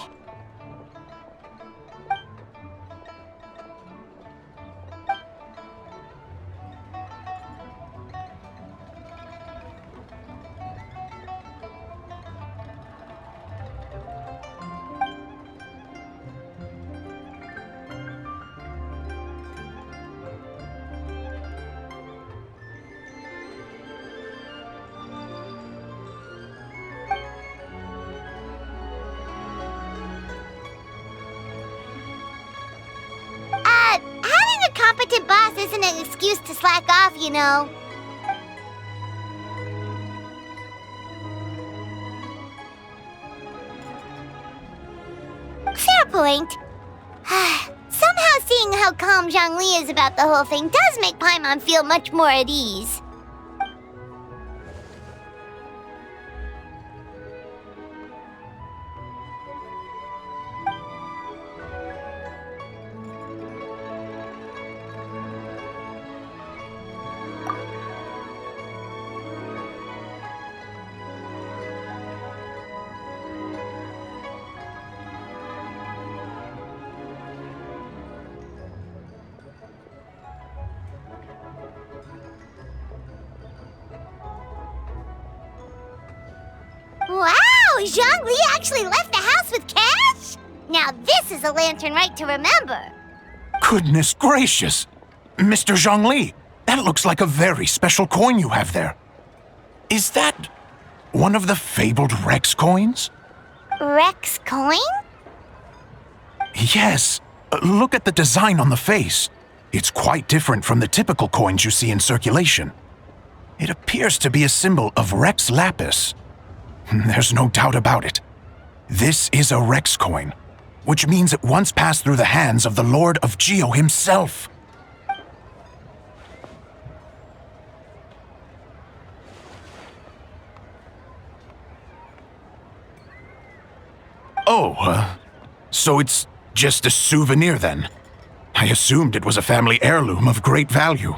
class isn't an excuse to slack off, you know. Fair point. Somehow seeing how calm Zhongli is about the whole thing does make Paimon feel much more at ease. Wow! Zhongli actually left the house with cash? Now this is a lantern rite to remember. Goodness gracious! Mr. Zhongli, that looks like a very special coin you have there. Is that one of the fabled Rex coins? Rex coin? Yes. Look at the design on the face. It's quite different from the typical coins you see in circulation. It appears to be a symbol of Rex Lapis. There's no doubt about it. This is a Rex coin, which means it once passed through the hands of the Lord of Geo himself. Oh, so it's just a souvenir then? I assumed it was a family heirloom of great value.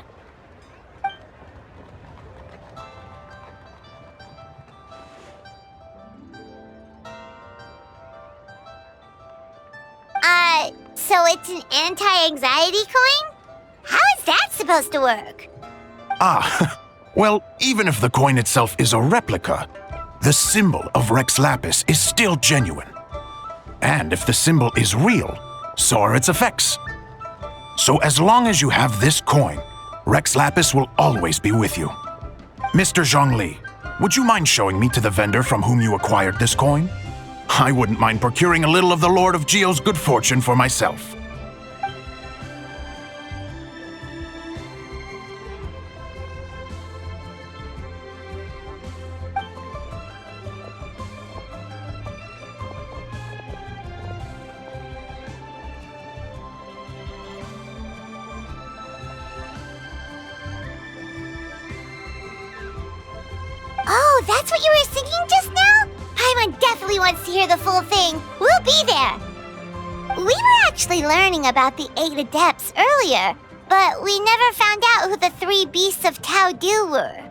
So it's an anti-anxiety coin? How is that supposed to work? Ah, well, even if the coin itself is a replica, the symbol of Rex Lapis is still genuine. And if the symbol is real, so are its effects. So as long as you have this coin, Rex Lapis will always be with you. Mr. Zhongli, would you mind showing me to the vendor from whom you acquired this coin? I wouldn't mind procuring a little of the Lord of Geo's good fortune for myself. Oh, that's what you were singing just now? Paimon definitely wants to hear the full thing. We'll be there. We were actually learning about the 8 adepts earlier, but we never found out who the 3 beasts of Tao Du were.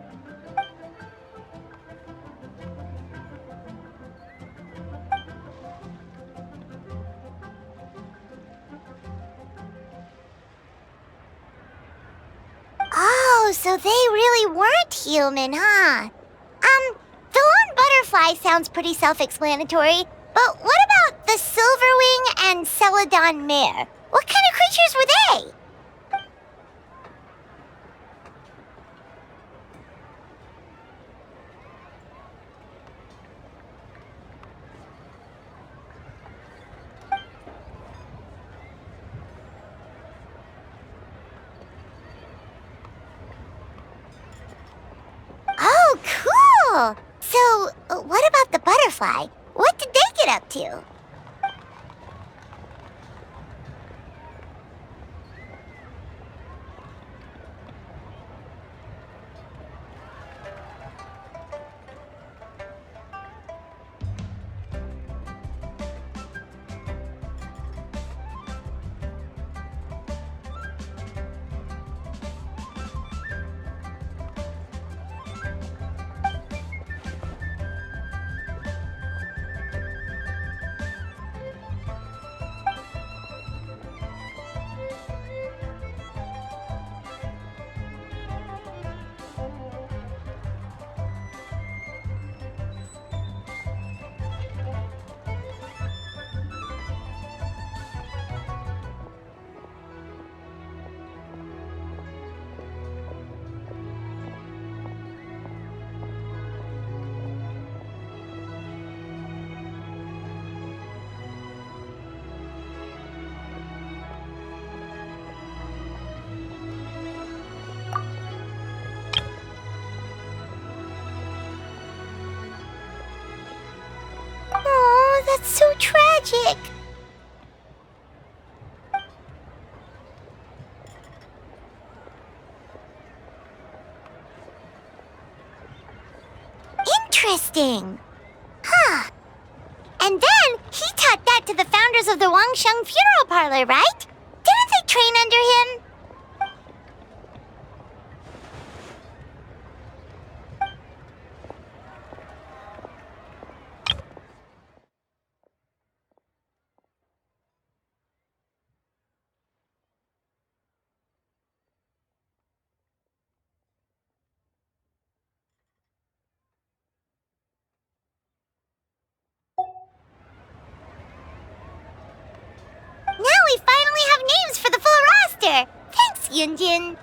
Oh, so they really weren't human, huh? The lone butterfly sounds pretty self-explanatory, but what about the Silverwing and Celadon mare? What kind of creatures were they? Oh, cool! So, what about the butterfly? What did they get up to? That's so tragic. Interesting. Huh. And then he taught that to the founders of the Wangsheng Funeral Parlor, right? Didn't they train under him? Now we finally have names for the full roster! Thanks, Yunjin!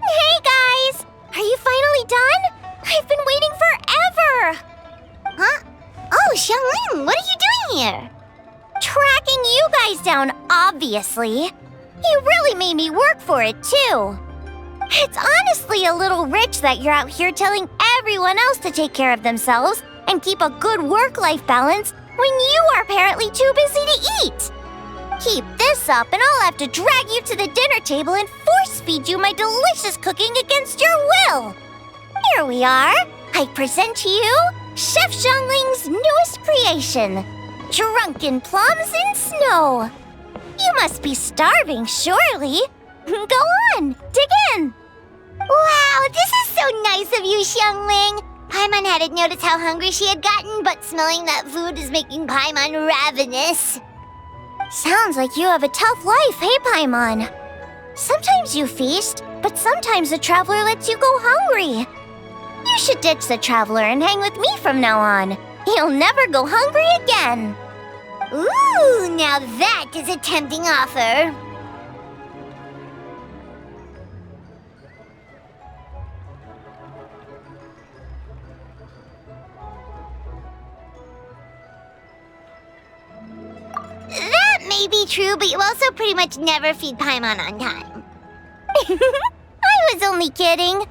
Hey guys! Are you finally done? I've been waiting forever! Huh? Oh, Xiangling, what are you doing here? Tracking you guys down, obviously. You really made me work for it, too. It's honestly a little rich that you're out here telling everyone else to take care of themselves and keep a good work-life balance when you are apparently too busy to eat. Keep this up and I'll have to drag you to the dinner table and force-feed you my delicious cooking against your will. Here we are. I present to you Chef Xiangling's newest creation, Drunken Plums in Snow. You must be starving, surely. Go on, dig in. Wow, this is so nice of you, Xiangling. Paimon hadn't noticed how hungry she had gotten, but smelling that food is making Paimon ravenous. Sounds like you have a tough life, hey, Paimon? Sometimes you feast, but sometimes the traveler lets you go hungry. You should ditch the traveler and hang with me from now on. You'll never go hungry again. Ooh, now that is a tempting offer. That may be true, but you also pretty much never feed Paimon on time. I was only kidding.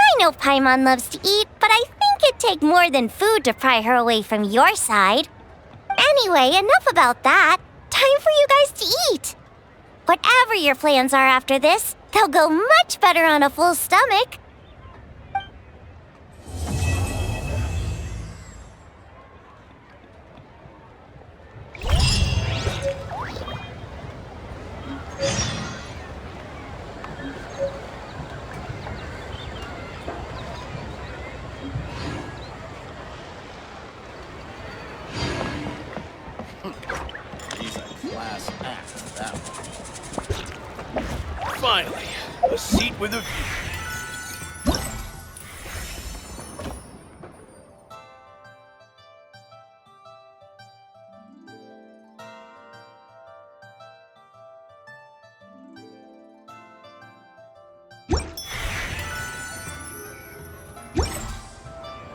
I know Paimon loves to eat, but I think it'd take more than food to pry her away from your side. Anyway, enough about that. Time for you guys to eat. Whatever your plans are after this, they'll go much better on a full stomach. Finally, a seat with a view.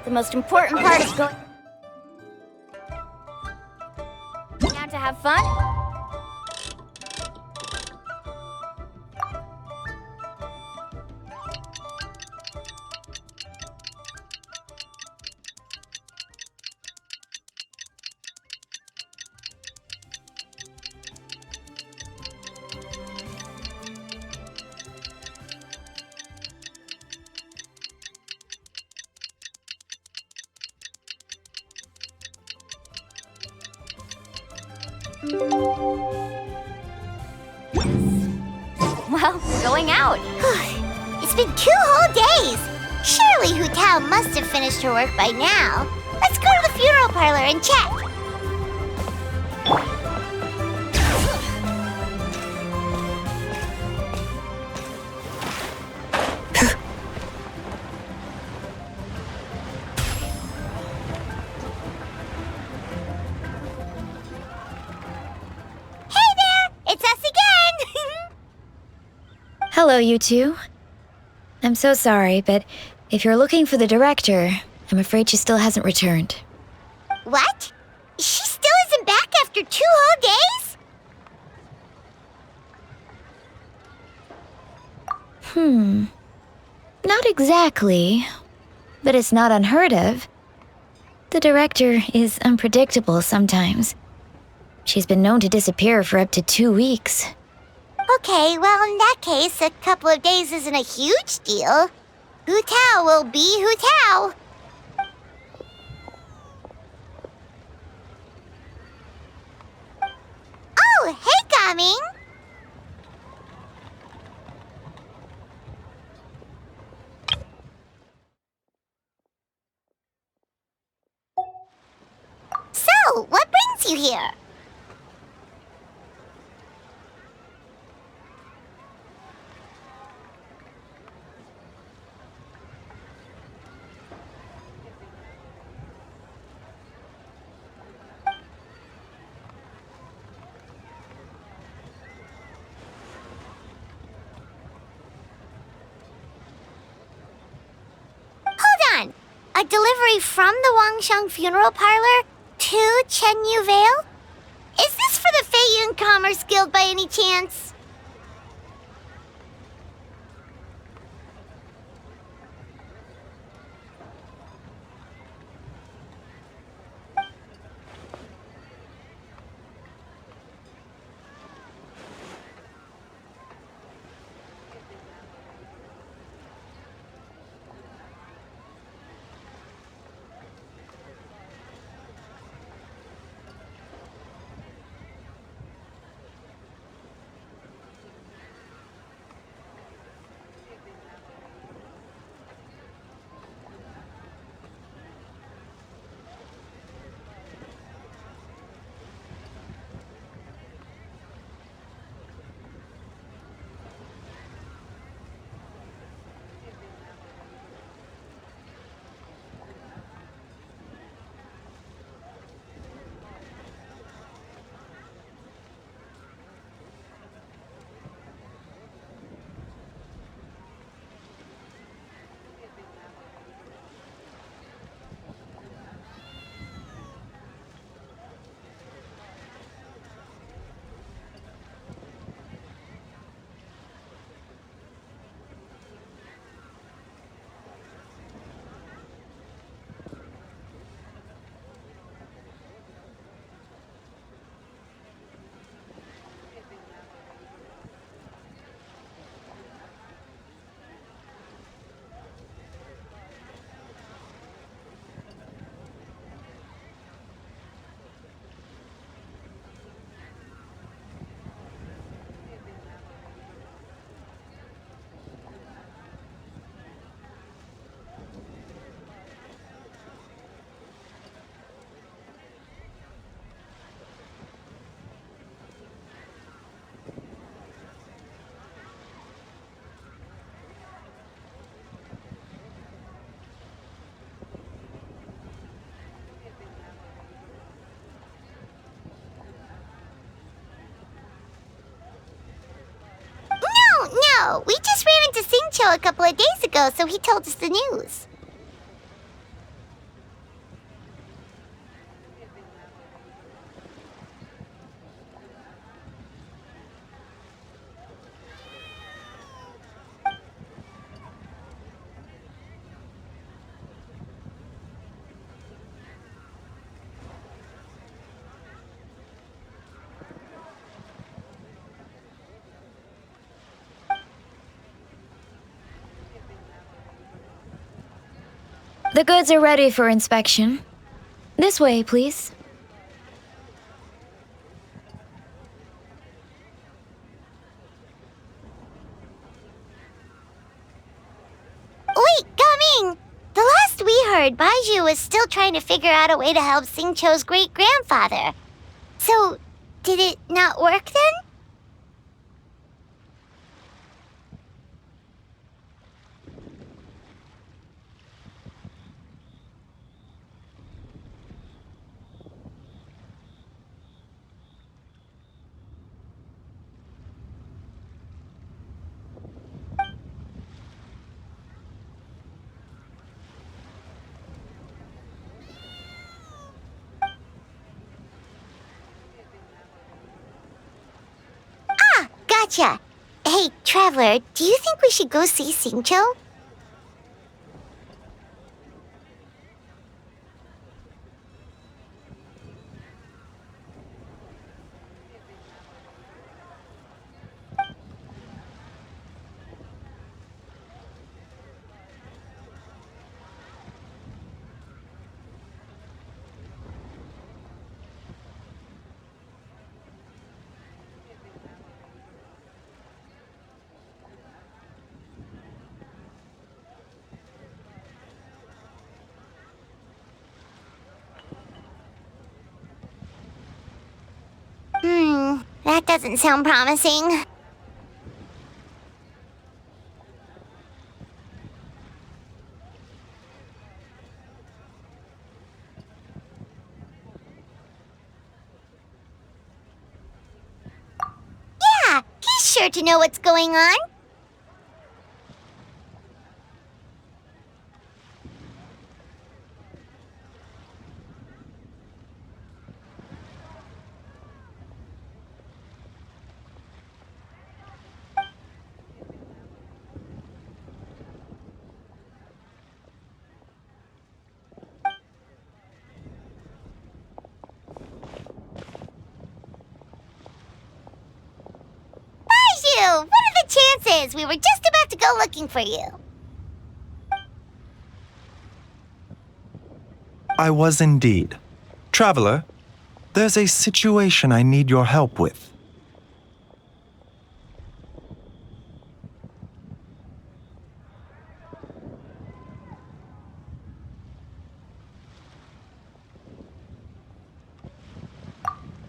The most important part is going out to have fun. Well, going out. It's been 2 whole days. Surely Hu Tao must have finished her work by now. Let's go to the funeral parlor and check. Hey there! It's us again! Hello, you two. I'm so sorry, but if you're looking for the director, I'm afraid she still hasn't returned. What? She still isn't back after 2 whole days? Not exactly, but it's not unheard of. The director is unpredictable sometimes. She's been known to disappear for up to 2 weeks. Okay, well, in that case, a couple of days isn't a huge deal. Hu Tao will be Hu Tao. Oh, hey, Gaming! So, what brings you here? Hold on! A delivery from the Wangsheng Funeral Parlor to Chenyu Vale? Is this for the Feiyun Commerce Guild by any chance? No, we just ran into Singcho a couple of days ago, so he told us the news. The goods are ready for inspection. This way, please. Wait, Gaming! The last we heard, Baiju was still trying to figure out a way to help Singcho's great-grandfather. So, did it not work then? Gotcha. Hey, Traveler, do you think we should go see Xingqiu? That doesn't sound promising. Yeah, he's sure to know what's going on. Baiju, what are the chances? We were just about to go looking for you. I was indeed. Traveler, there's a situation I need your help with.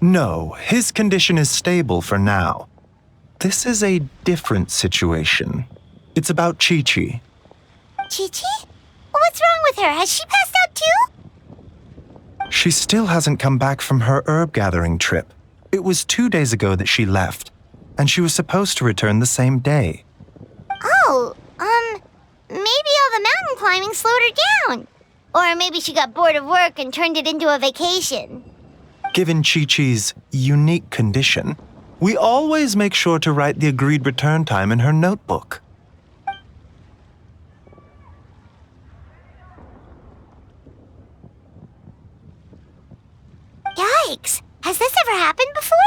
No, his condition is stable for now. This is a different situation. It's about Chi-Chi. Chi-Chi? What's wrong with her? Has she passed out too? She still hasn't come back from her herb gathering trip. It was 2 days ago that she left, and she was supposed to return the same day. Oh, maybe all the mountain climbing slowed her down. Or maybe she got bored of work and turned it into a vacation. Given Chi-Chi's unique condition, we always make sure to write the agreed return time in her notebook. Yikes! Has this ever happened before?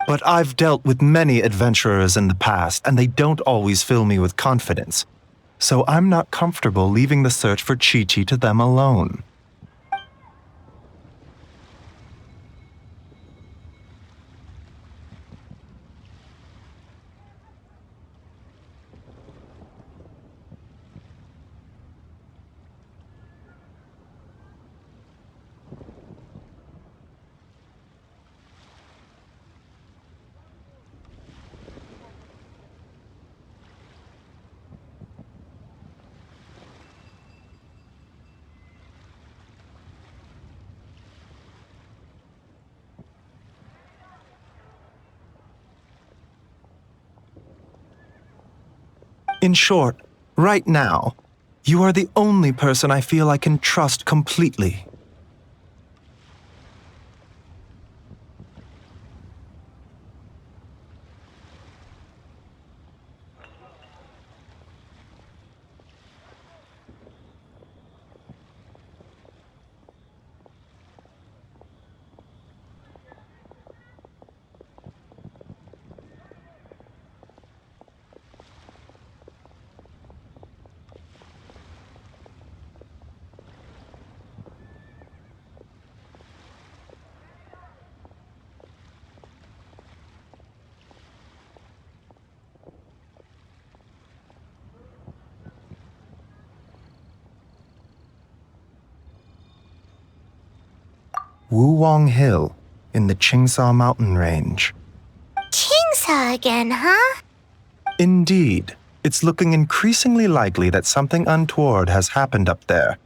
But I've dealt with many adventurers in the past, and they don't always fill me with confidence. So I'm not comfortable leaving the search for Chi-Chi to them alone. In short, right now, you are the only person I feel I can trust completely. Wulong Hill in the Chingsa mountain range. Chingsa again, huh? Indeed. It's looking increasingly likely that something untoward has happened up there.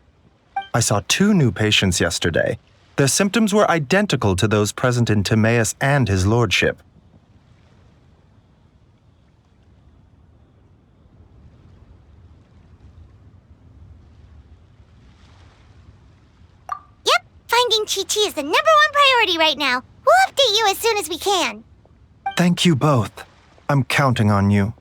I saw 2 new patients yesterday. Their symptoms were identical to those present in Timaeus and his lordship. Yep, finding Chi-Chi is the #1 priority right now. We'll update you as soon as we can. Thank you both. I'm counting on you.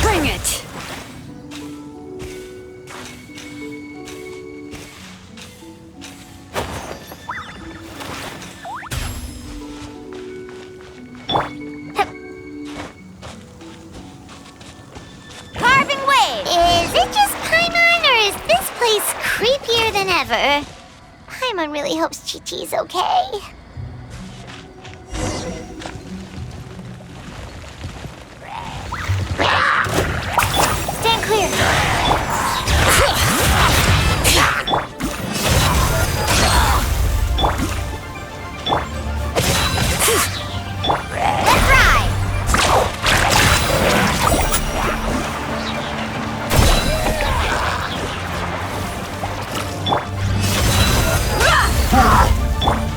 Bring it! Carving Wave! Is it just Paimon, or is this place creepier than ever? Paimon really hopes Chi-Chi's okay. Stand clear. Let's ride!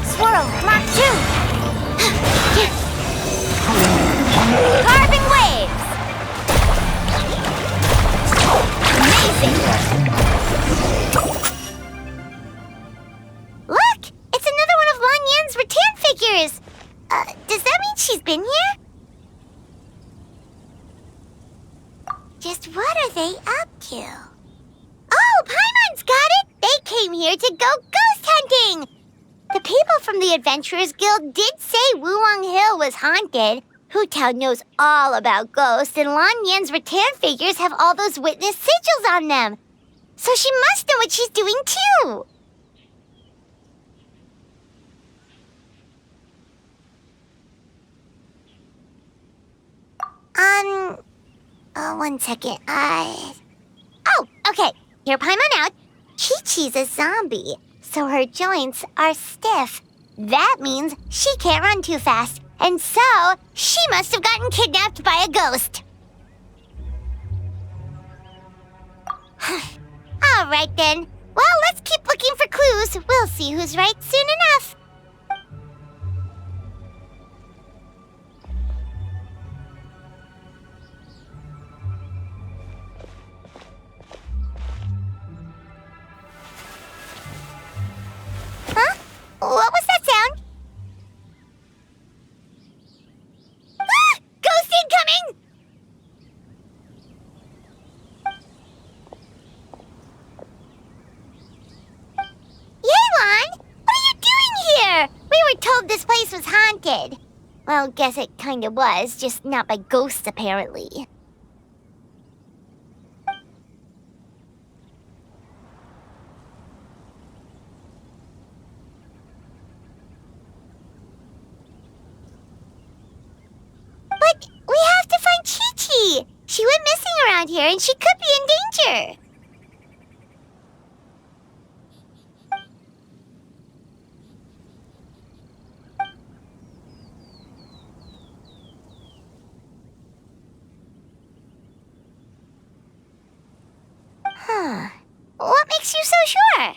Swirl, Mach 2! Carving waves! Amazing! Look! It's another one of Lan Yan's rattan figures! Does that mean she's been here? Just what are they up to? Oh, Paimon's got it! They came here to go ghost hunting! The people from the Adventurers Guild did say Wulong Hill was haunted. Hu Tao knows all about ghosts, and Lan Yan's rattan figures have all those witness sigils on them. So she must know what she's doing too. One second. Oh, okay. Hear Paimon out. Chi-Chi's a zombie, so her joints are stiff. That means she can't run too fast, and so she must have gotten kidnapped by a ghost. All right then. Well, let's keep looking for clues. We'll see who's right soon enough. Huh? What was that sound? Ah! Ghost incoming! Yelan! What are you doing here? We were told this place was haunted. Well, guess it kinda was, just not by ghosts apparently. But we have to find Chi-Chi! She went missing around here and she could be in danger! Huh. What makes you so sure?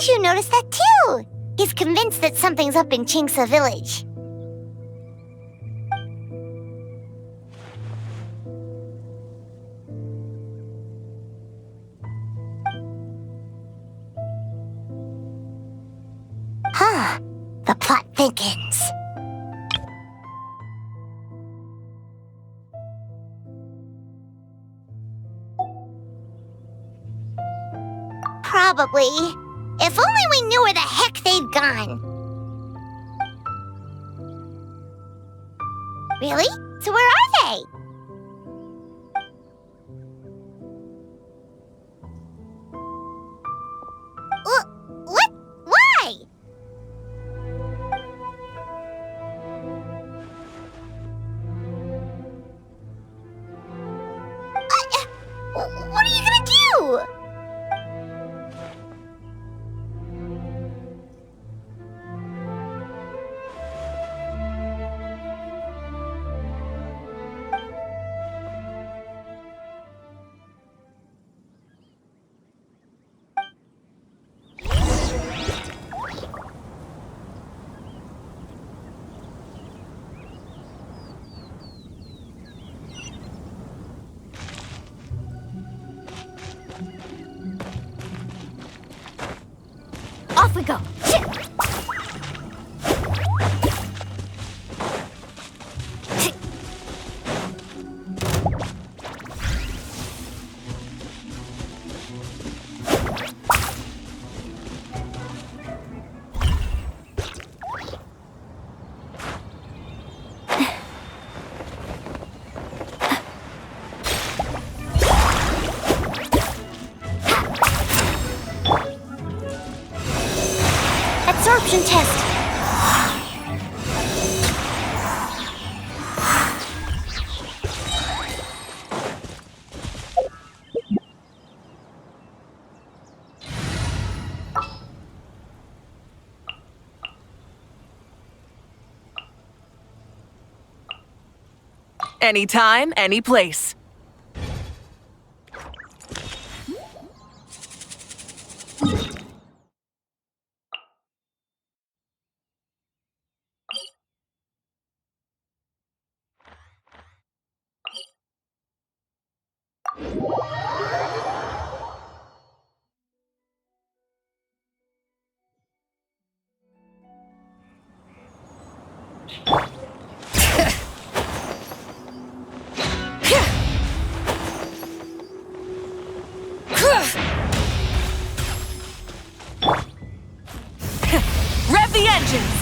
Kaiju noticed that too. He's convinced that something's up in Chinksa village. Huh. The plot thickens. Probably. If only we knew where the heck they've gone. Really? So where are they? What? Why? What are you gonna do? Off we go. Absorption test. Anytime, any place. Rev the engines!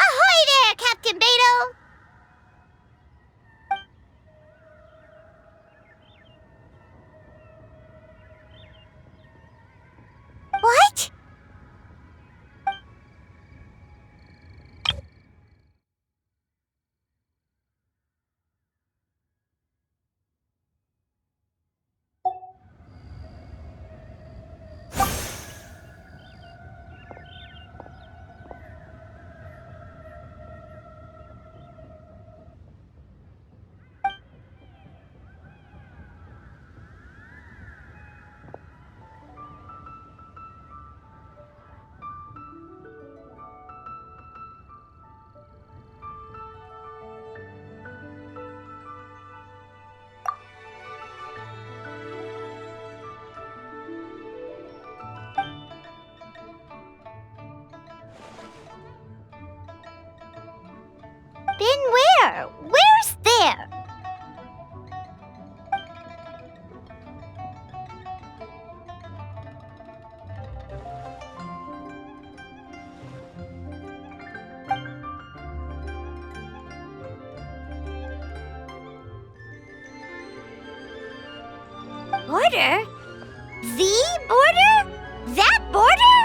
Ahoy there, Captain Beto! What? Been where? Where's there? Border? The border? That border?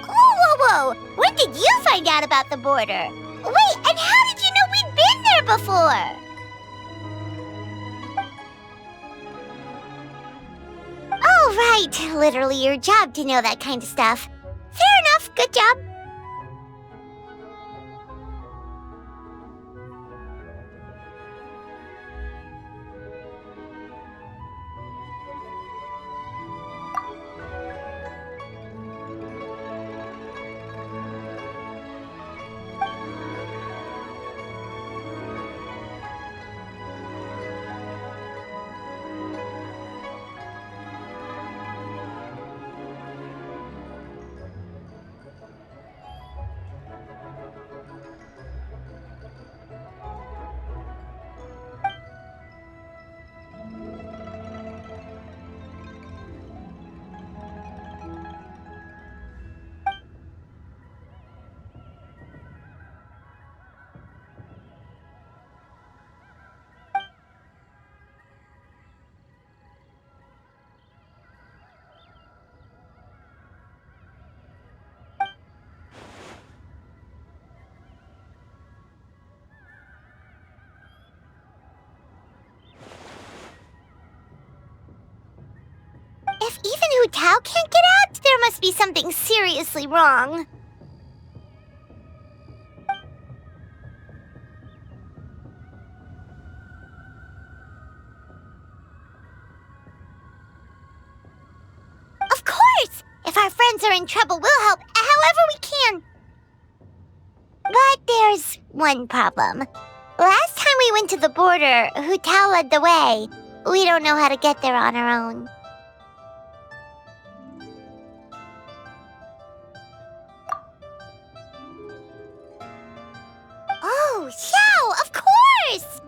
Whoa, whoa, whoa! When did you find out about the border? Wait, and how did you know we'd been there before? Oh, right. Literally your job to know that kind of stuff. Fair enough. Good job. If even Hu Tao can't get out, there must be something seriously wrong. Of course! If our friends are in trouble, we'll help however we can. But there's one problem. Last time we went to the border, Hu Tao led the way. We don't know how to get there on our own. Oh, Xiao, of course!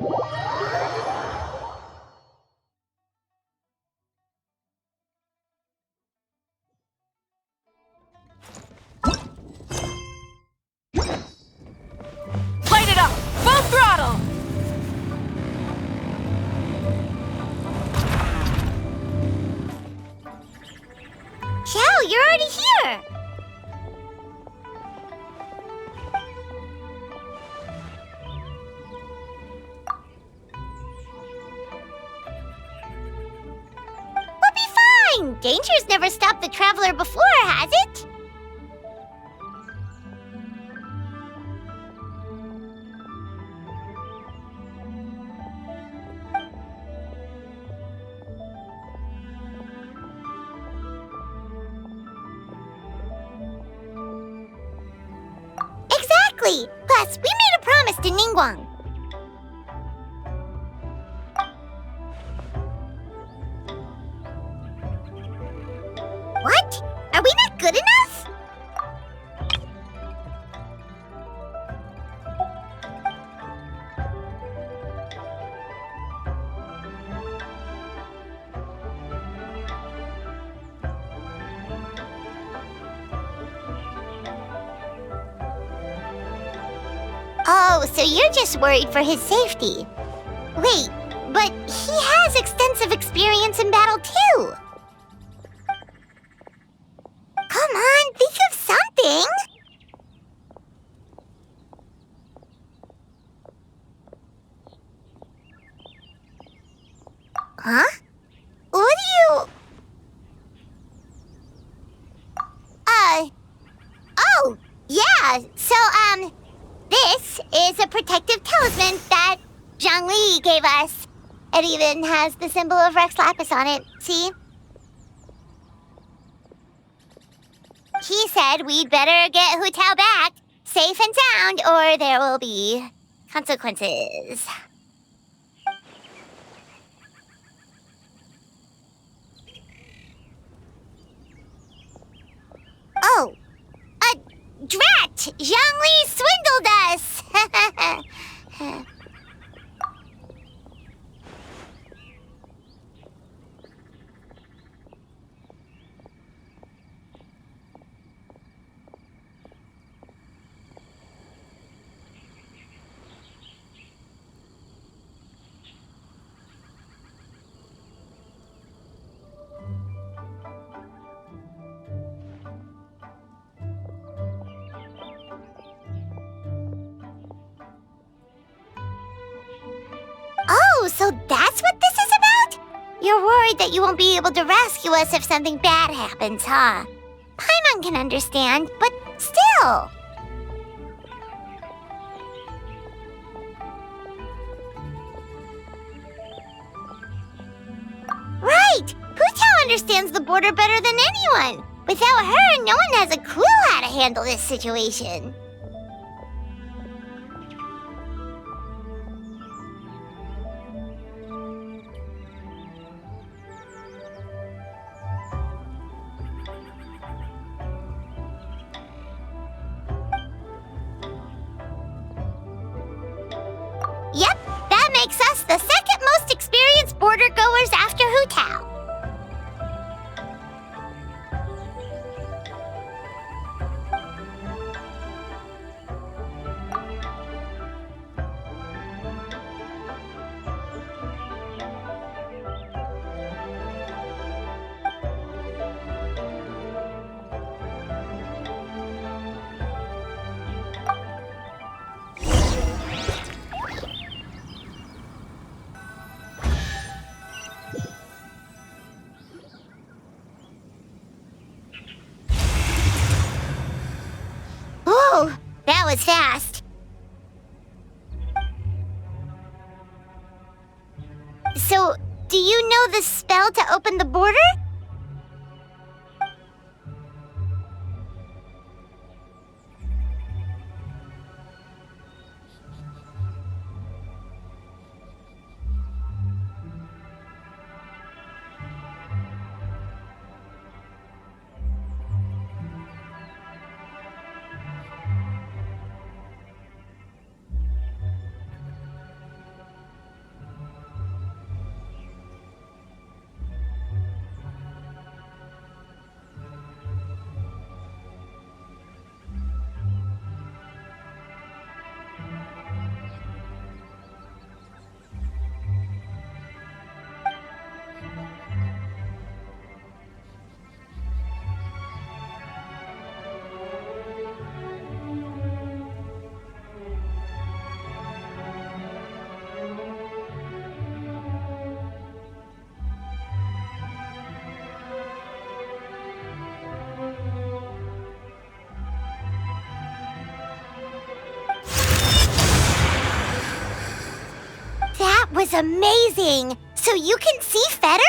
Light it up! Full throttle! Xiao, you're already here! We'll be fine! Danger's never stopped the traveler before, has it? Exactly! Plus, we made a promise to Ningguang. What? Are we not good enough? Oh, so you're just worried for his safety. Wait, but he has extensive experience in battle too. Come on, think of something. Huh? What do you... Oh, yeah, so, this is a protective talisman that Zhongli gave us. It even has the symbol of Rex Lapis on it, see? He said we'd better get Hu Tao back, safe and sound, or there will be consequences. Oh, drat! Zhongli swindled us! Oh, so that's what this is about? You're worried that you won't be able to rescue us if something bad happens, huh? Paimon can understand, but still. Right! Hu Tao understands the border better than anyone. Without her, no one has a clue how to handle this situation. Yep, that makes us the second most experienced border goers after Hu Tao. Whoa, that was fast. So, do you know the spell to open the border? was amazing! So you can see Fetter?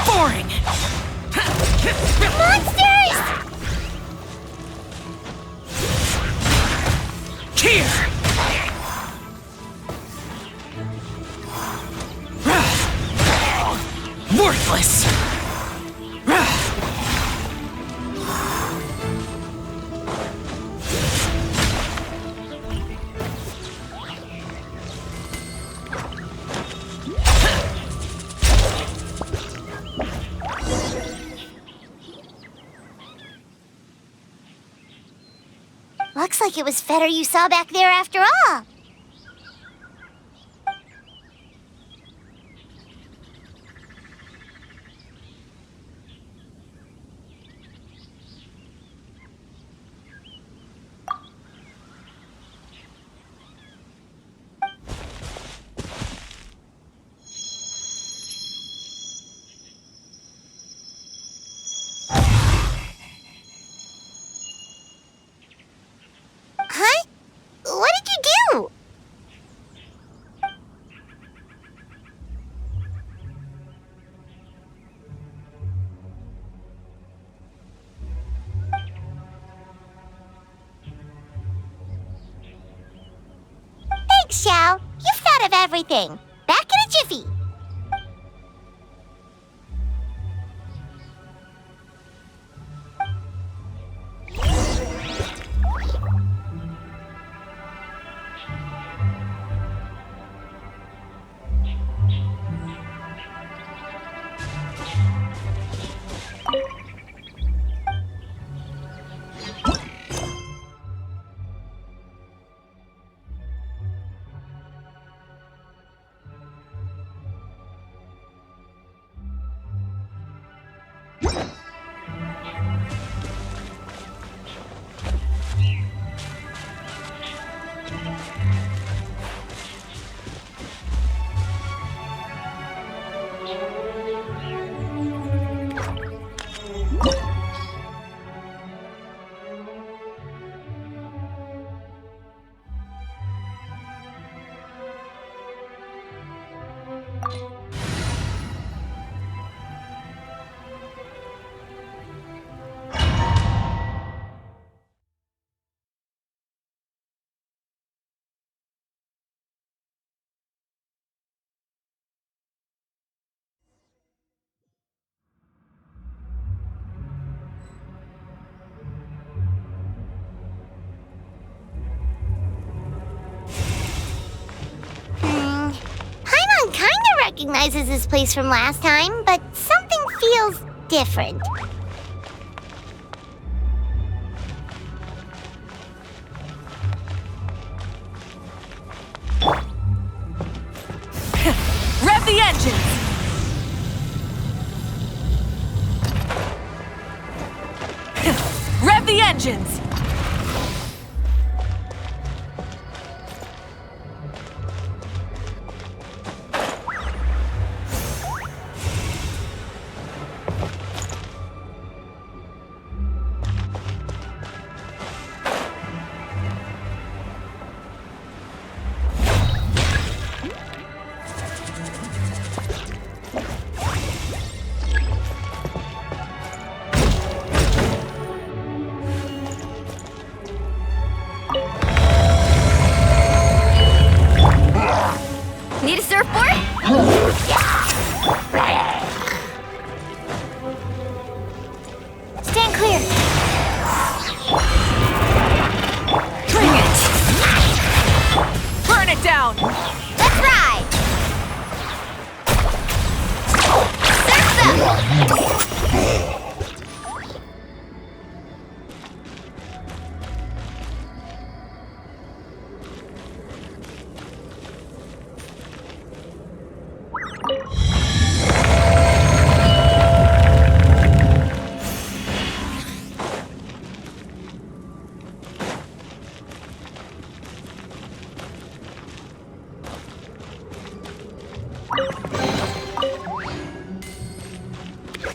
Boring! Monsters! Here! Worthless! Looks like it was Fetter you saw back there after all. Huh? What did you do? Thanks, Xiao. You've thought of everything. Back in a jiffy. Paimon kinda recognizes this place from last time, but something feels different. Rev the engines! Rev the engines! Need a surfboard? Stand clear. Bring it! Burn it down! Let's ride! Surf them!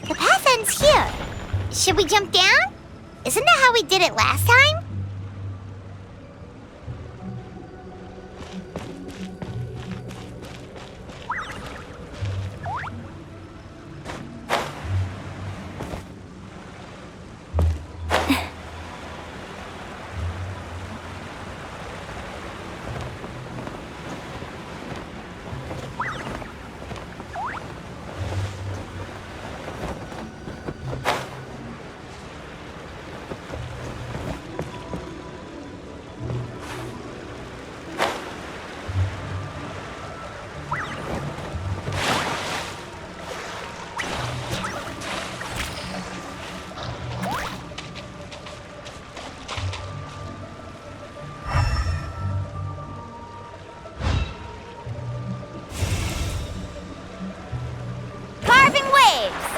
The path ends here. Should we jump down? Isn't that how we did it last time? Carving waves!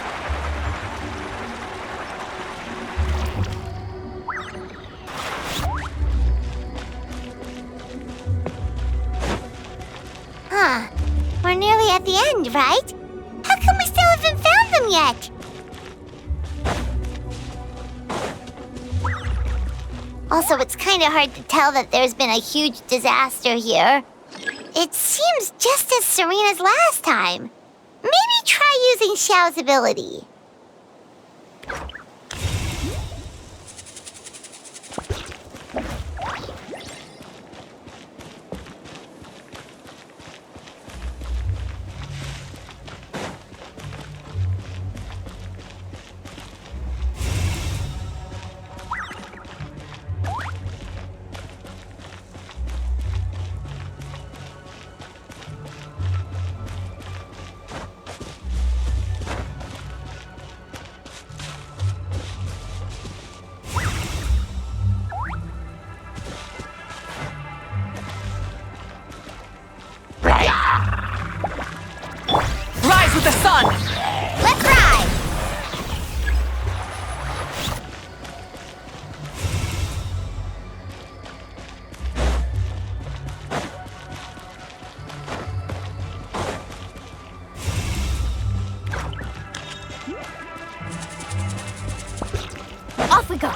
Huh. We're nearly at the end, right? How come we still haven't found them yet? Also, it's kind of hard to tell that there's been a huge disaster here. It seems just as serene as last time. Maybe try using Xiao's ability. Rise with the sun! Let's ride! Off we go!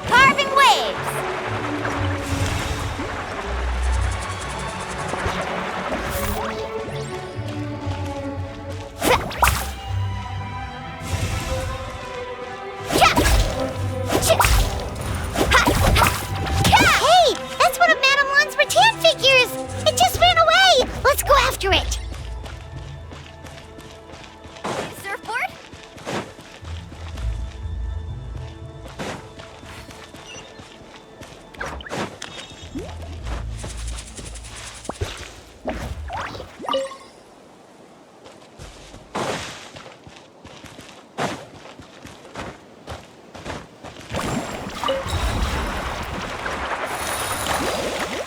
Carving waves! Hey! That's one of Madame Lan's rattan figures! It just ran away! Let's go after it! Surfboard?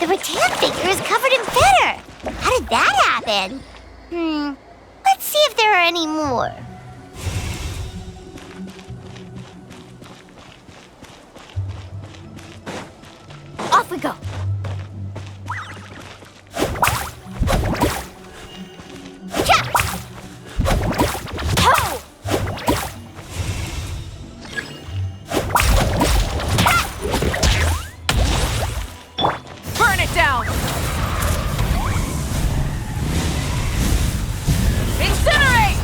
The rattan figure is covered in feather! How did that happen? Let's see if there are any more. Off we go! Ho! Burn it down! Incinerate!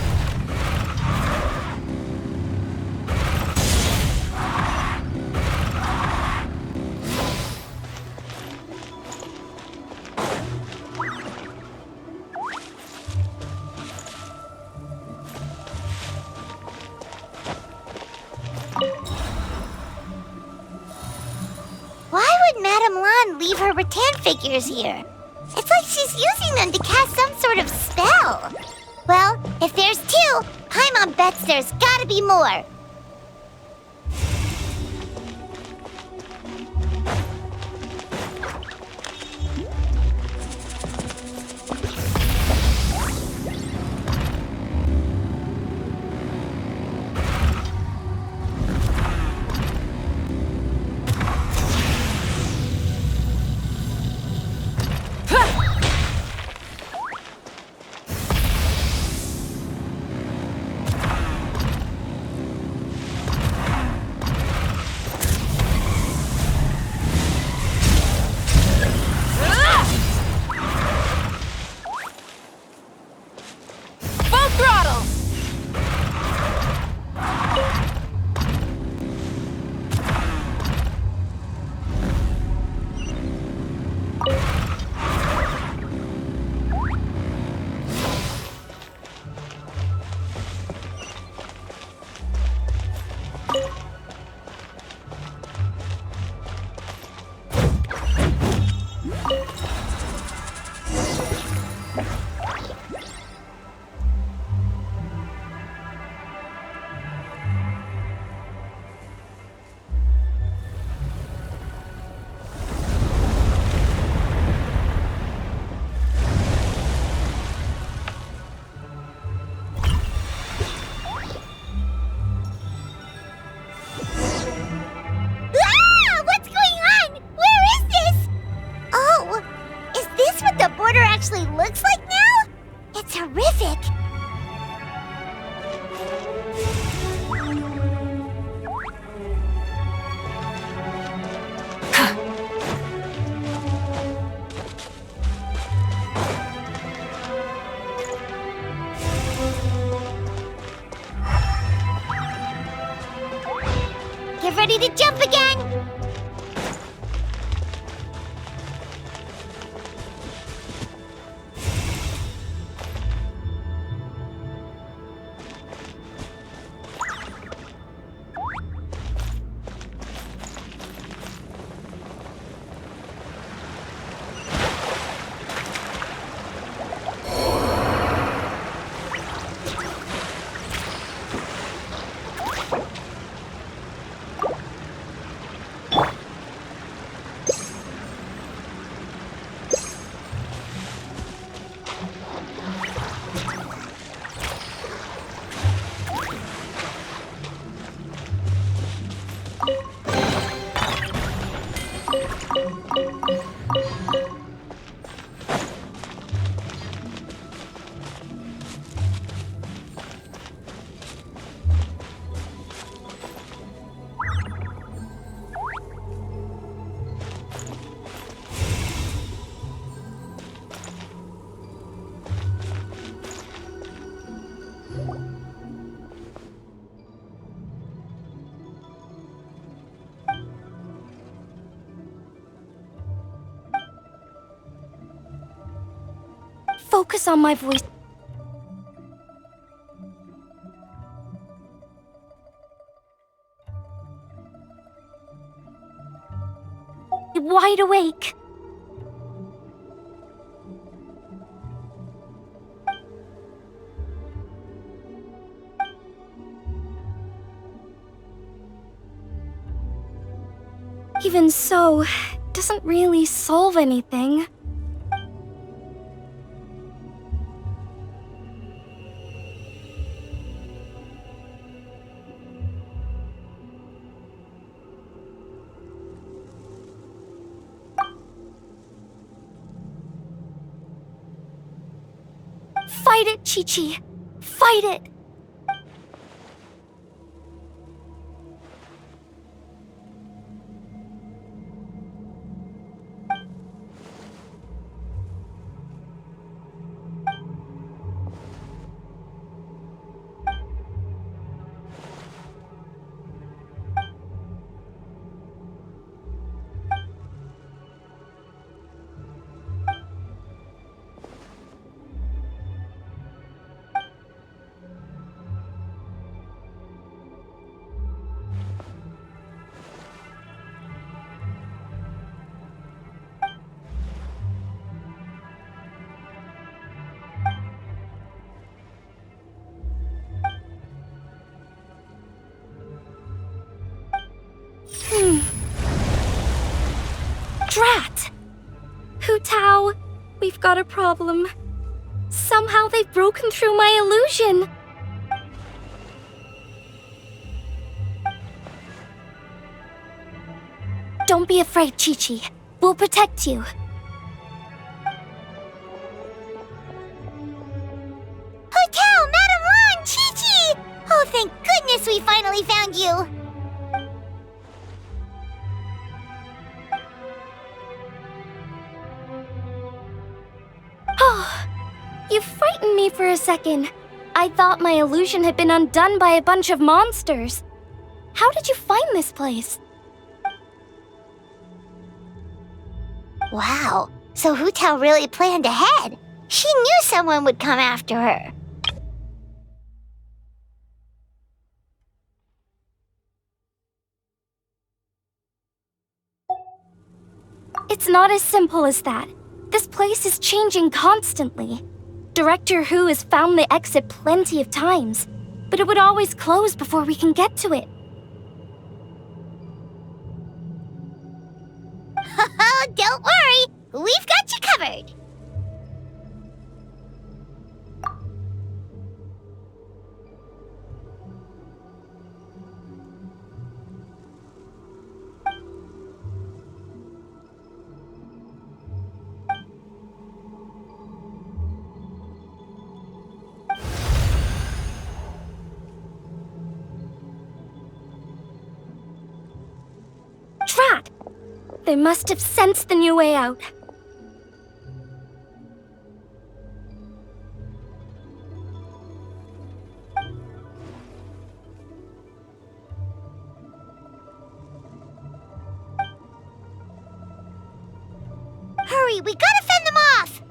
her rattan figures here. It's like she's using them to cast some sort of spell. Well, if there's two, Paimon bets there's gotta be more. Actually looks like now? It's horrific. Get ready to jump again. Focus on my voice. Wide awake. Even so, it doesn't really solve anything. Fight it, Chi-Chi. Fight it! we've got a problem. Somehow they've broken through my illusion. Don't be afraid, Chi-Chi. We'll protect you. Hotel, Madame Lan, Chi-Chi! Oh, thank goodness we finally found you! Oh, you frightened me for a second. I thought my illusion had been undone by a bunch of monsters. How did you find this place? Wow, so Hu Tao really planned ahead. She knew someone would come after her. It's not as simple as that. This place is changing constantly. Director Hu has found the exit plenty of times, but it would always close before we can get to it. Don't worry, we've got you covered. Drat! They must have sensed the new way out. Hurry, we gotta fend them off!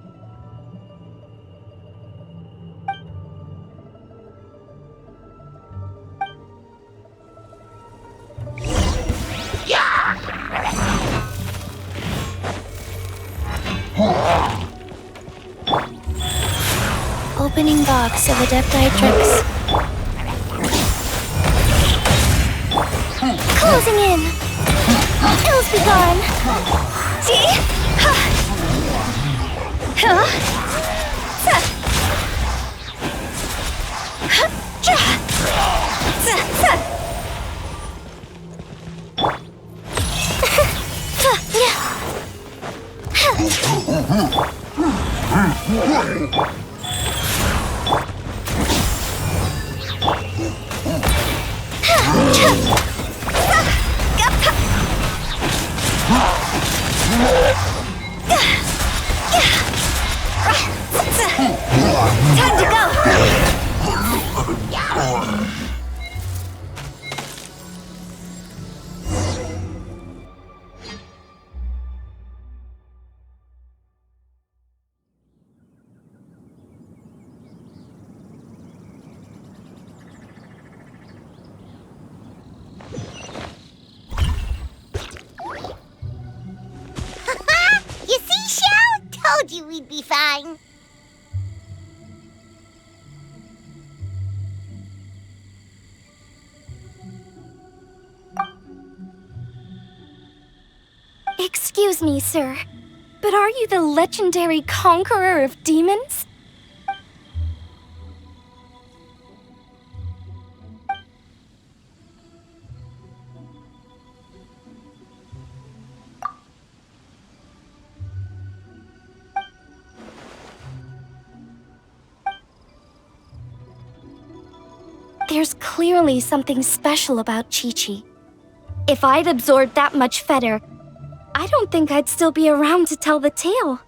Opening box of Adepti tricks. Closing in. Ills be gone. See? Time to go! You see, Xiao? Told you we'd be fine. Excuse me, sir, but are you the legendary conqueror of demons? There's clearly something special about Chi-Chi. If I'd absorbed that much fetter, I don't think I'd still be around to tell the tale.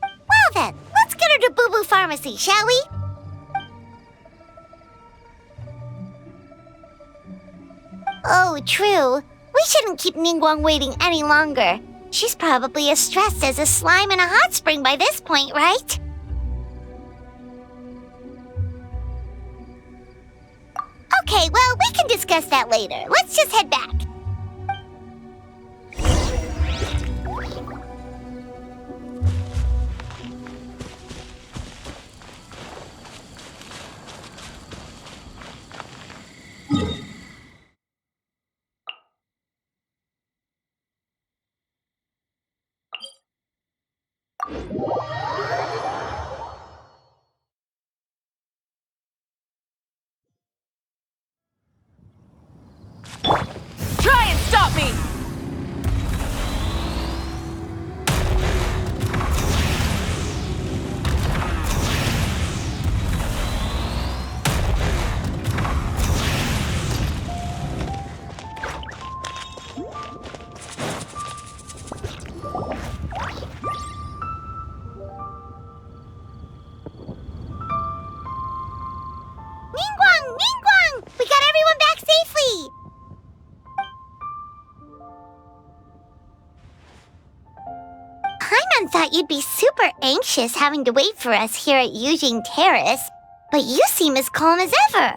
Well then, let's get her to Boo Boo Pharmacy, shall we? Oh, true. We shouldn't keep Ningguang waiting any longer. She's probably as stressed as a slime in a hot spring by this point, right? Okay, well, we can discuss that later. Let's just head back. thought you'd be super anxious having to wait for us here at Eugene Terrace, but you seem as calm as ever.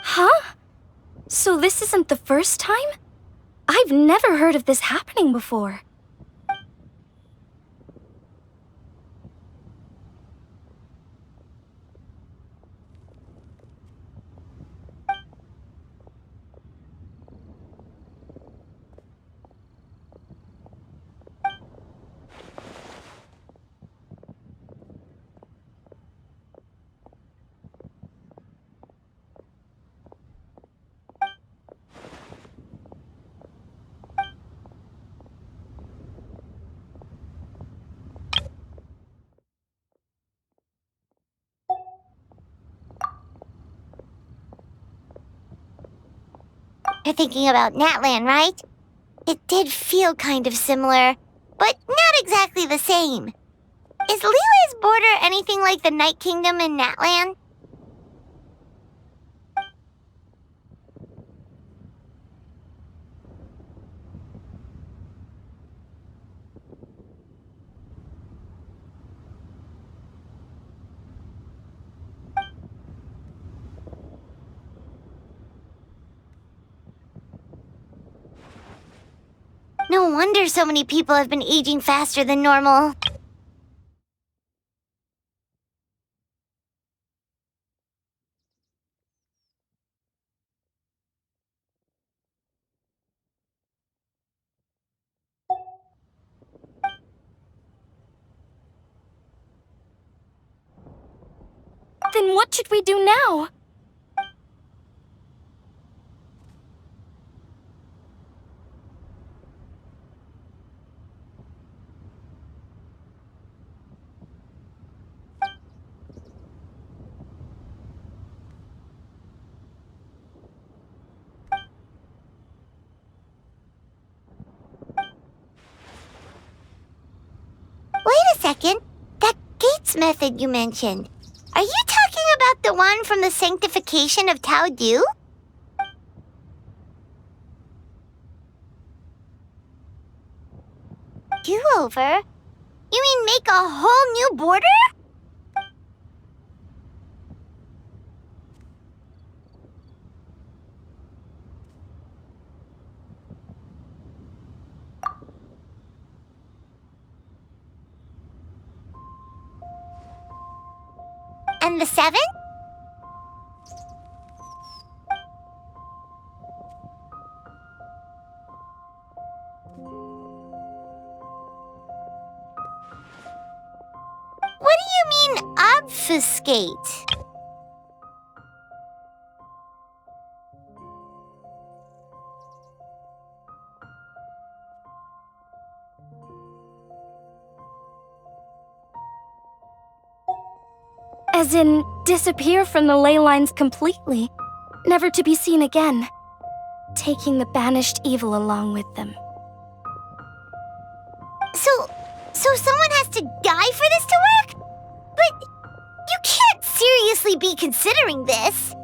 Huh? So this isn't the first time? I've never heard of this happening before. You're thinking about Natlan, right? It did feel kind of similar, but not exactly the same. Is Lily's border anything like the Night Kingdom in Natlan? No wonder so many people have been aging faster than normal. Then what should we do now? Wait a second. That Gates method you mentioned. Are you talking about the one from the sanctification of Tao Du? Do-over? You mean make a whole new border? And the 7? What do you mean, obfuscate? As in, disappear from the ley lines completely, never to be seen again, taking the banished evil along with them. So someone has to die for this to work? But you can't seriously be considering this.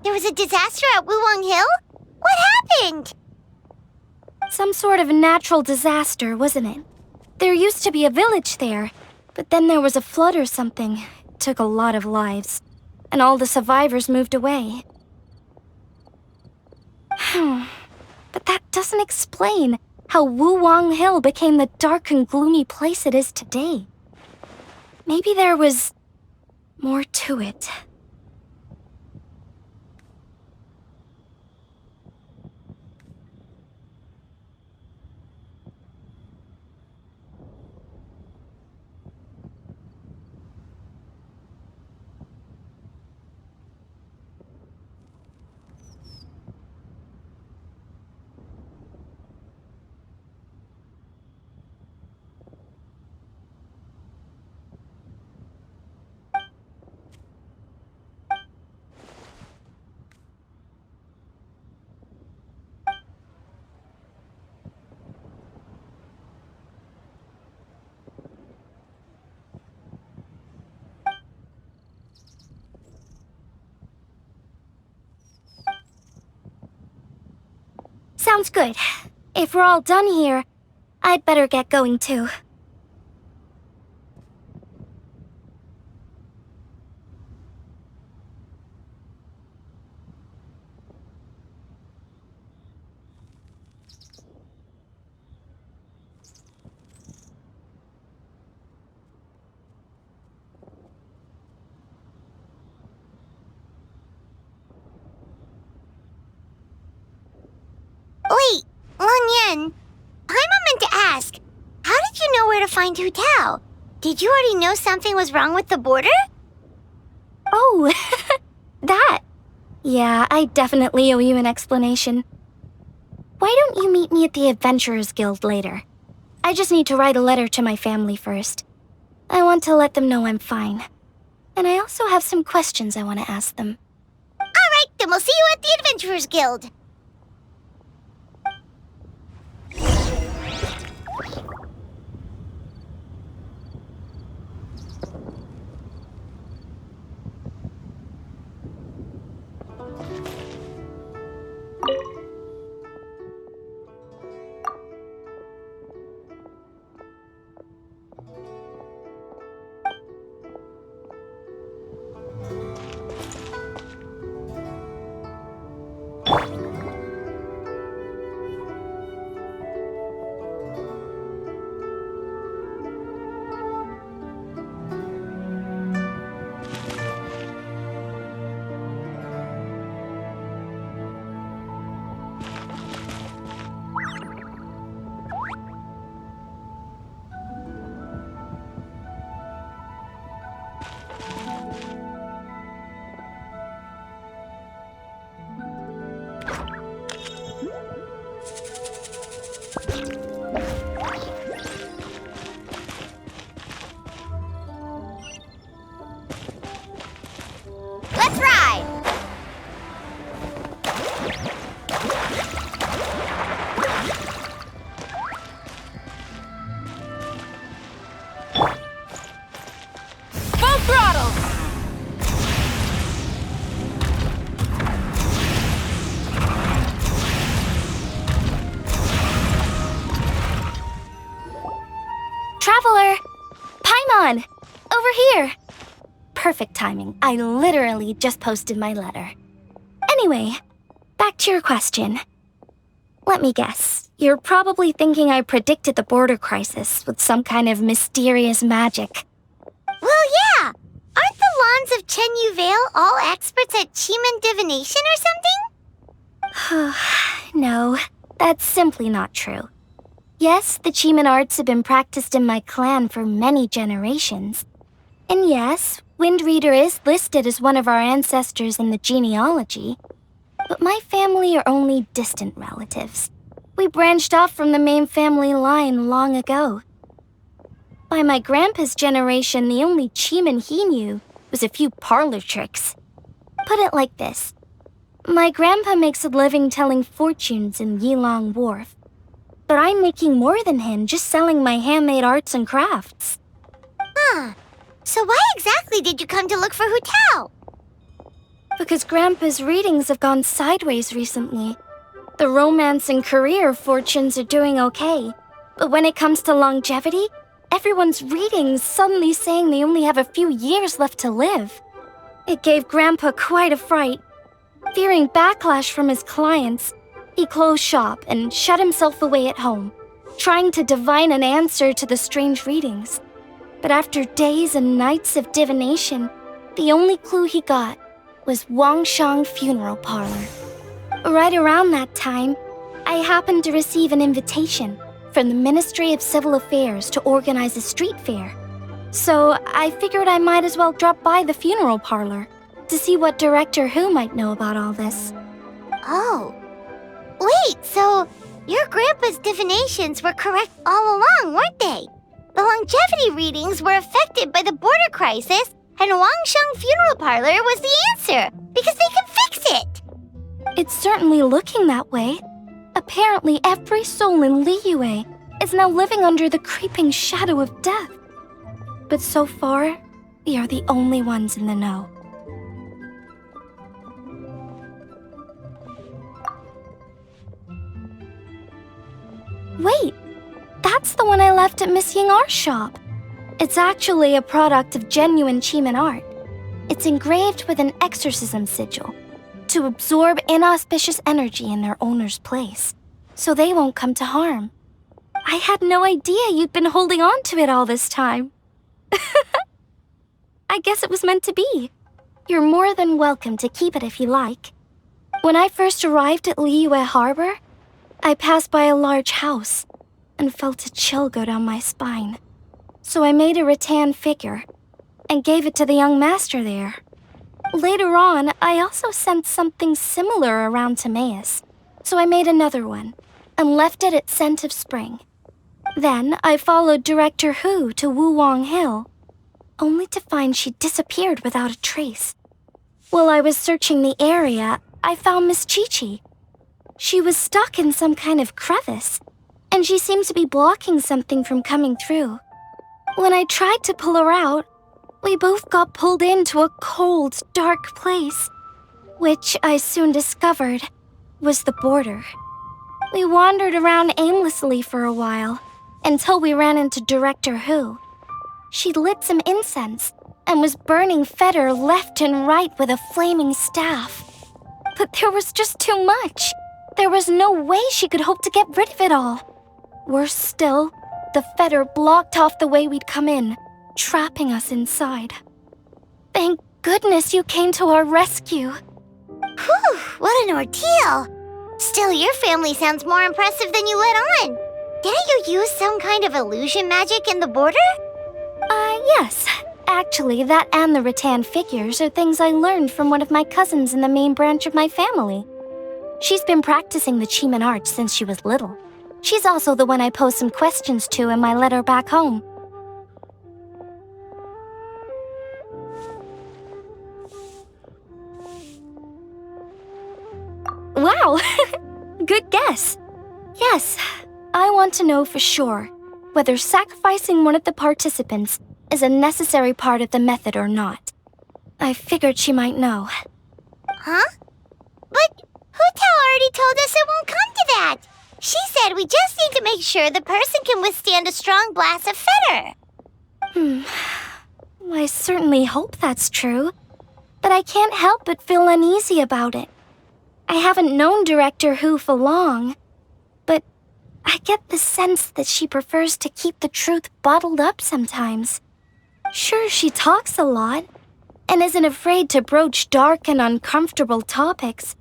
There was a disaster at Wuwang Hill? What happened? Some sort of natural disaster, wasn't it? There used to be a village there, but then there was a flood or something. It took a lot of lives, and all the survivors moved away. But that doesn't explain how Wuwang Hill became the dark and gloomy place it is today. Maybe there was more to it. Sounds good. If we're all done here, I'd better get going too. Wait, Long Yan. Paimon meant to ask, how did you know where to find Hu Tao? Did you already know something was wrong with the border? Oh, that. Yeah, I definitely owe you an explanation. Why don't you meet me at the Adventurers Guild later? I just need to write a letter to my family first. I want to let them know I'm fine. And I also have some questions I want to ask them. Alright, then we'll see you at the Adventurers Guild. Let's ride! Full throttle! Traveler! Paimon! Over here! Perfect timing. I literally just posted my letter. Anyway, back to your question. Let me guess. You're probably thinking I predicted the border crisis with some kind of mysterious magic. Well, yeah! Aren't the Lawns of Chen Yu Vale all experts at Chiman divination or something? No, that's simply not true. Yes, the Chiman arts have been practiced in my clan for many generations. And yes, Wind Reader is listed as one of our ancestors in the genealogy. But my family are only distant relatives. We branched off from the main family line long ago. By my grandpa's generation, the only Chiman he knew was a few parlor tricks. Put it like this. My grandpa makes a living telling fortunes in Yilong Wharf. But I'm making more than him just selling my handmade arts and crafts. Huh. So why exactly did you come to look for Hu Tao? because Grandpa's readings have gone sideways recently. The romance and career fortunes are doing okay, but when it comes to longevity, everyone's readings suddenly saying they only have a few years left to live. It gave Grandpa quite a fright. Fearing backlash from his clients, he closed shop and shut himself away at home, trying to divine an answer to the strange readings. But after days and nights of divination, the only clue he got was Wangshang Funeral Parlor. Right around that time, I happened to receive an invitation from the Ministry of Civil Affairs to organize a street fair. So I figured I might as well drop by the funeral parlor to see what Director Who might know about all this. Oh. Wait, so your grandpa's divinations were correct all along, weren't they? The longevity readings were affected by the border crisis, and Wangsheng Funeral Parlor was the answer, because they can fix it! It's certainly looking that way. Apparently, every soul in Liyue is now living under the creeping shadow of death. But so far, we are the only ones in the know. Wait, that's the one I left at Miss Yingar's shop. It's actually a product of genuine Chiman art. It's engraved with an exorcism sigil to absorb inauspicious energy in their owner's place, so they won't come to harm. I had no idea you'd been holding on to it all this time. I guess it was meant to be. You're more than welcome to keep it if you like. When I first arrived at Liyue Harbor, I passed by a large house and felt a chill go down my spine. So I made a rattan figure and gave it to the young master there. Later on, I also sensed something similar around Timaeus, so I made another one and left it at Scent of Spring. Then I followed Director Who to Wuwang Hill, only to find she disappeared without a trace. While I was searching the area, I found Miss Chi-Chi. She was stuck in some kind of crevice, and she seemed to be blocking something from coming through. When I tried to pull her out, we both got pulled into a cold, dark place, which I soon discovered was the border. We wandered around aimlessly for a while, until we ran into Director Who. She'd lit some incense and was burning Feder left and right with a flaming staff. But there was just too much. There was no way she could hope to get rid of it all. Worse still, the Feder blocked off the way we'd come in, trapping us inside. Thank goodness you came to our rescue. Whew, what an ordeal! Still, your family sounds more impressive than you let on. Didn't you use some kind of illusion magic in the border? Yes. Actually, that and the rattan figures are things I learned from one of my cousins in the main branch of my family. She's been practicing the Chiman arts since she was little. She's also the one I posed some questions to in my letter back home. Wow! Good guess. Yes, I want to know for sure whether sacrificing one of the participants is a necessary part of the method or not. I figured she might know. Huh? But Hutao already told us it won't come to that. She said we just need to make sure the person can withstand a strong blast of Feder. I certainly hope that's true, but I can't help but feel uneasy about it. I haven't known Director Who for long, but I get the sense that she prefers to keep the truth bottled up sometimes. Sure, she talks a lot, and isn't afraid to broach dark and uncomfortable topics,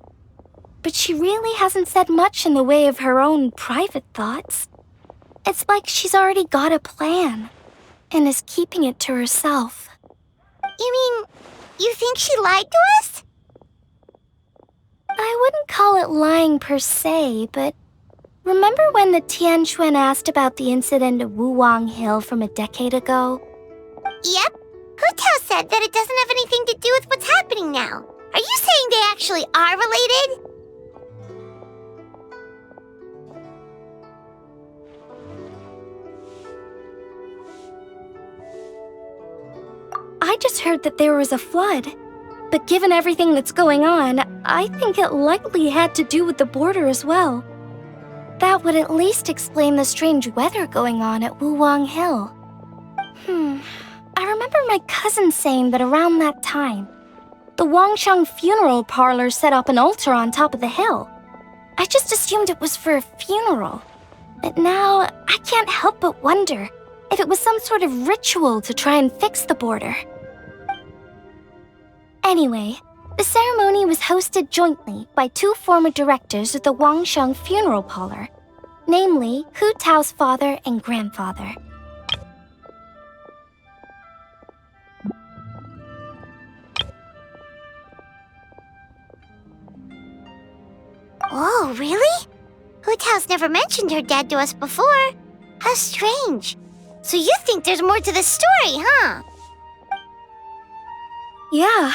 but she really hasn't said much in the way of her own private thoughts. It's like she's already got a plan, and is keeping it to herself. You mean, you think she lied to us? I wouldn't call it lying per se, but remember when the Tianquan asked about the incident at Wuwang Hill from a decade ago? Yep. Hutao said that it doesn't have anything to do with what's happening now. Are you saying they actually are related? I just heard that there was a flood, but given everything that's going on, I think it likely had to do with the border as well. That would at least explain the strange weather going on at Wuwang Hill. I remember my cousin saying that around that time, the Wangsheng funeral parlor set up an altar on top of the hill. I just assumed it was for a funeral. But now, I can't help but wonder if it was some sort of ritual to try and fix the border. Anyway, the ceremony was hosted jointly by 2 former directors of the Wangsheng funeral parlor, namely Hu Tao's father and grandfather. Oh, really? Hu Tao's never mentioned her dad to us before. How strange. So you think there's more to the story, huh? Yeah,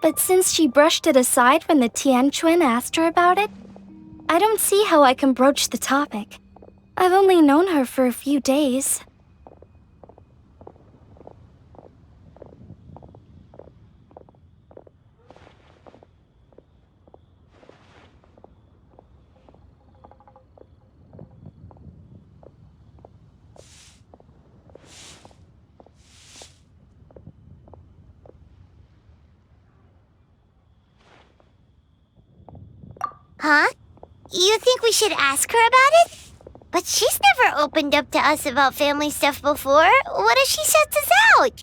but since she brushed it aside when the Tianquan asked her about it, I don't see how I can broach the topic. I've only known her for a few days. Huh? You think we should ask her about it? But she's never opened up to us about family stuff before. What if she shuts us out?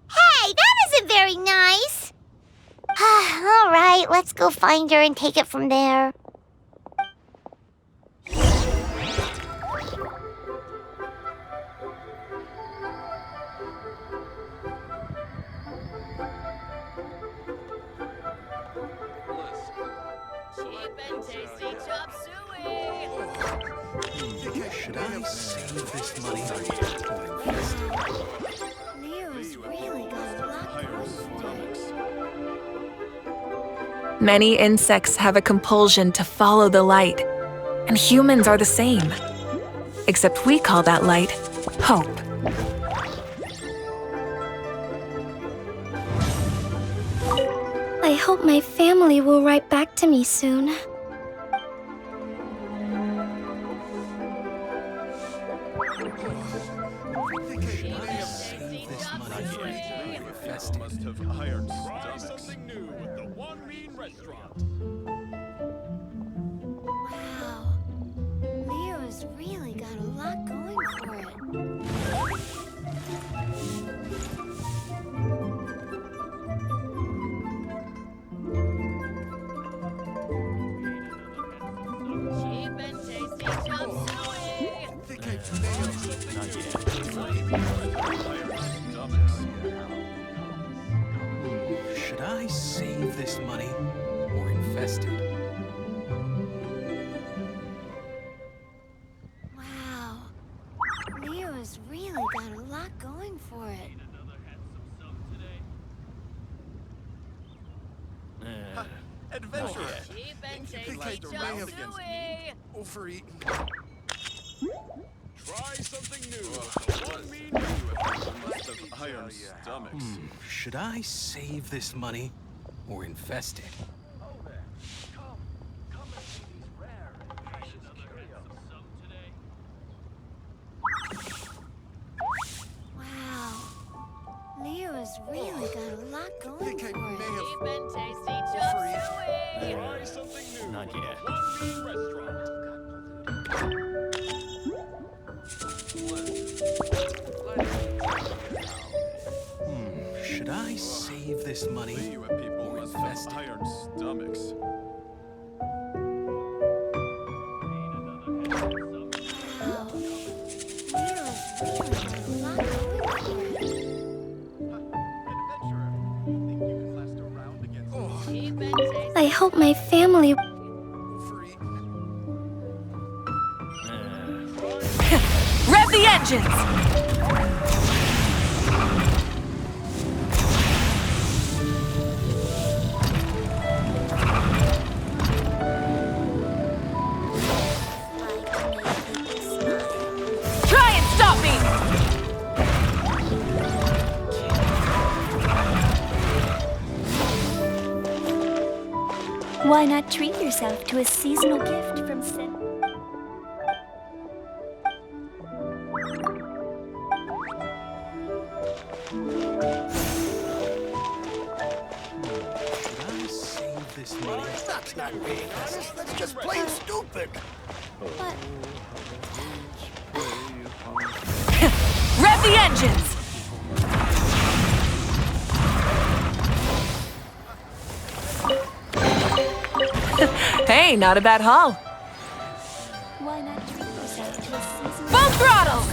Hey, that isn't very nice. All right, let's go find her and take it from there. Should I save this money? Leo's really got a lot going for it. Many insects have a compulsion to follow the light, and humans are the same. Except we call that light hope. I hope my family will write back to me soon. Wow. Leo's really got a lot going for it. Should I save this money or invest it? Wow. Leo's really got a lot going for it. Adventure. Overeaten. Try something new. One mean must have iron stomachs. Should I save this money or invest it? Wow. Leo's really got a lot going for it. Try something new. Not yet. One mean restaurant. Should I save this money or invest it? Iron stomachs. Wow. Leo's really got a lot going for it. I hope my family... Rev the engines! Why not treat yourself to a seasonal gift from Sin? Save this money. That's not being honest. That's just plain stupid. Rev the engines! Hey, not a bad haul. Why not treat yourself to a seasonal Full throttle!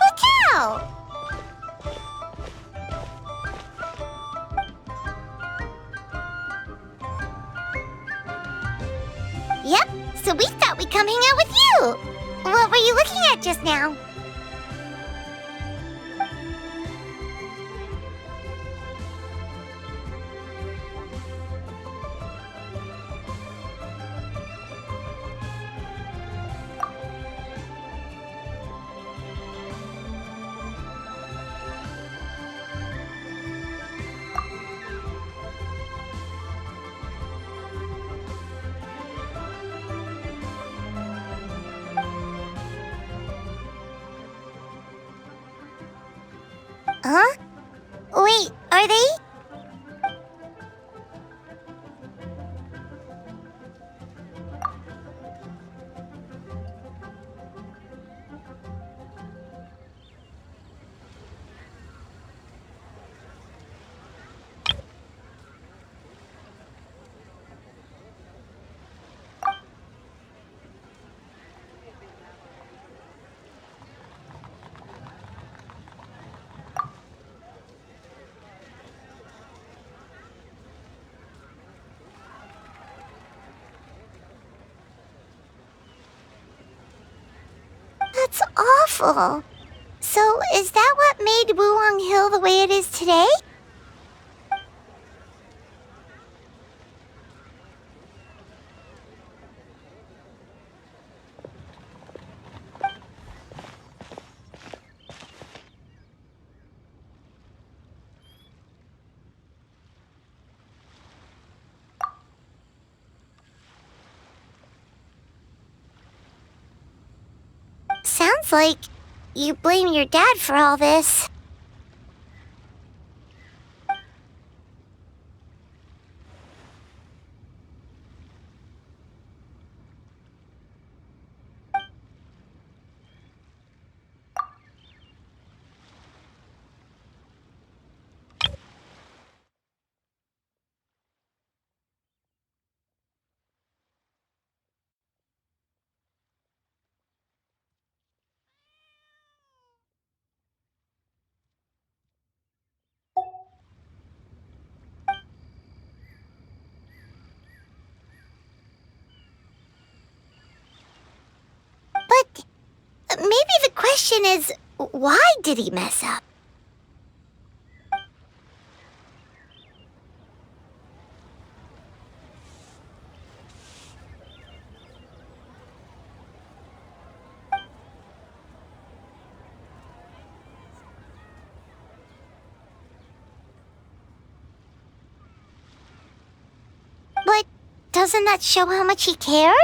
Look out! Yep, so we thought we'd come hang out with you. What were you looking at just now? Huh? Wait, are they? That's awful. So, is that what made Wulong Hill the way it is today? Sounds like you blame your dad for all this. But maybe the question is, why did he mess up? But doesn't that show how much he cared?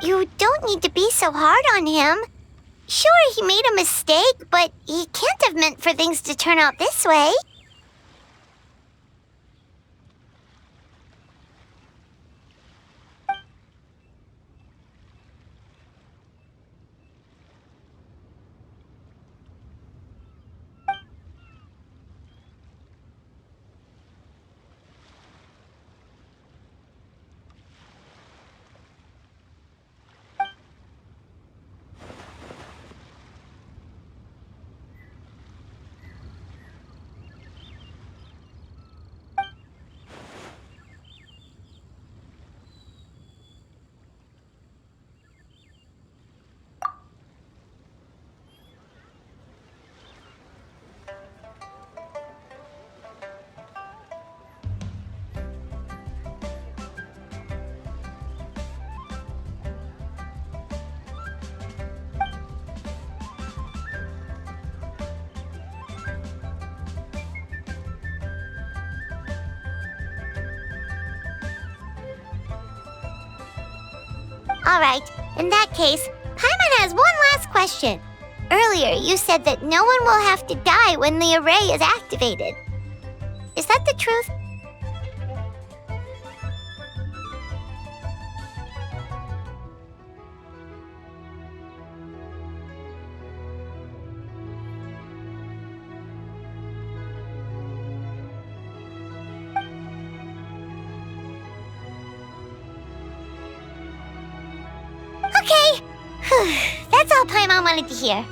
You don't need to be so hard on him. Sure, he made a mistake, but he can't have meant for things to turn out this way. Alright, in that case, Paimon has one last question. Earlier, you said that no one will have to die when the array is activated. Is that the truth? Okay. That's all Paimon wanted to hear.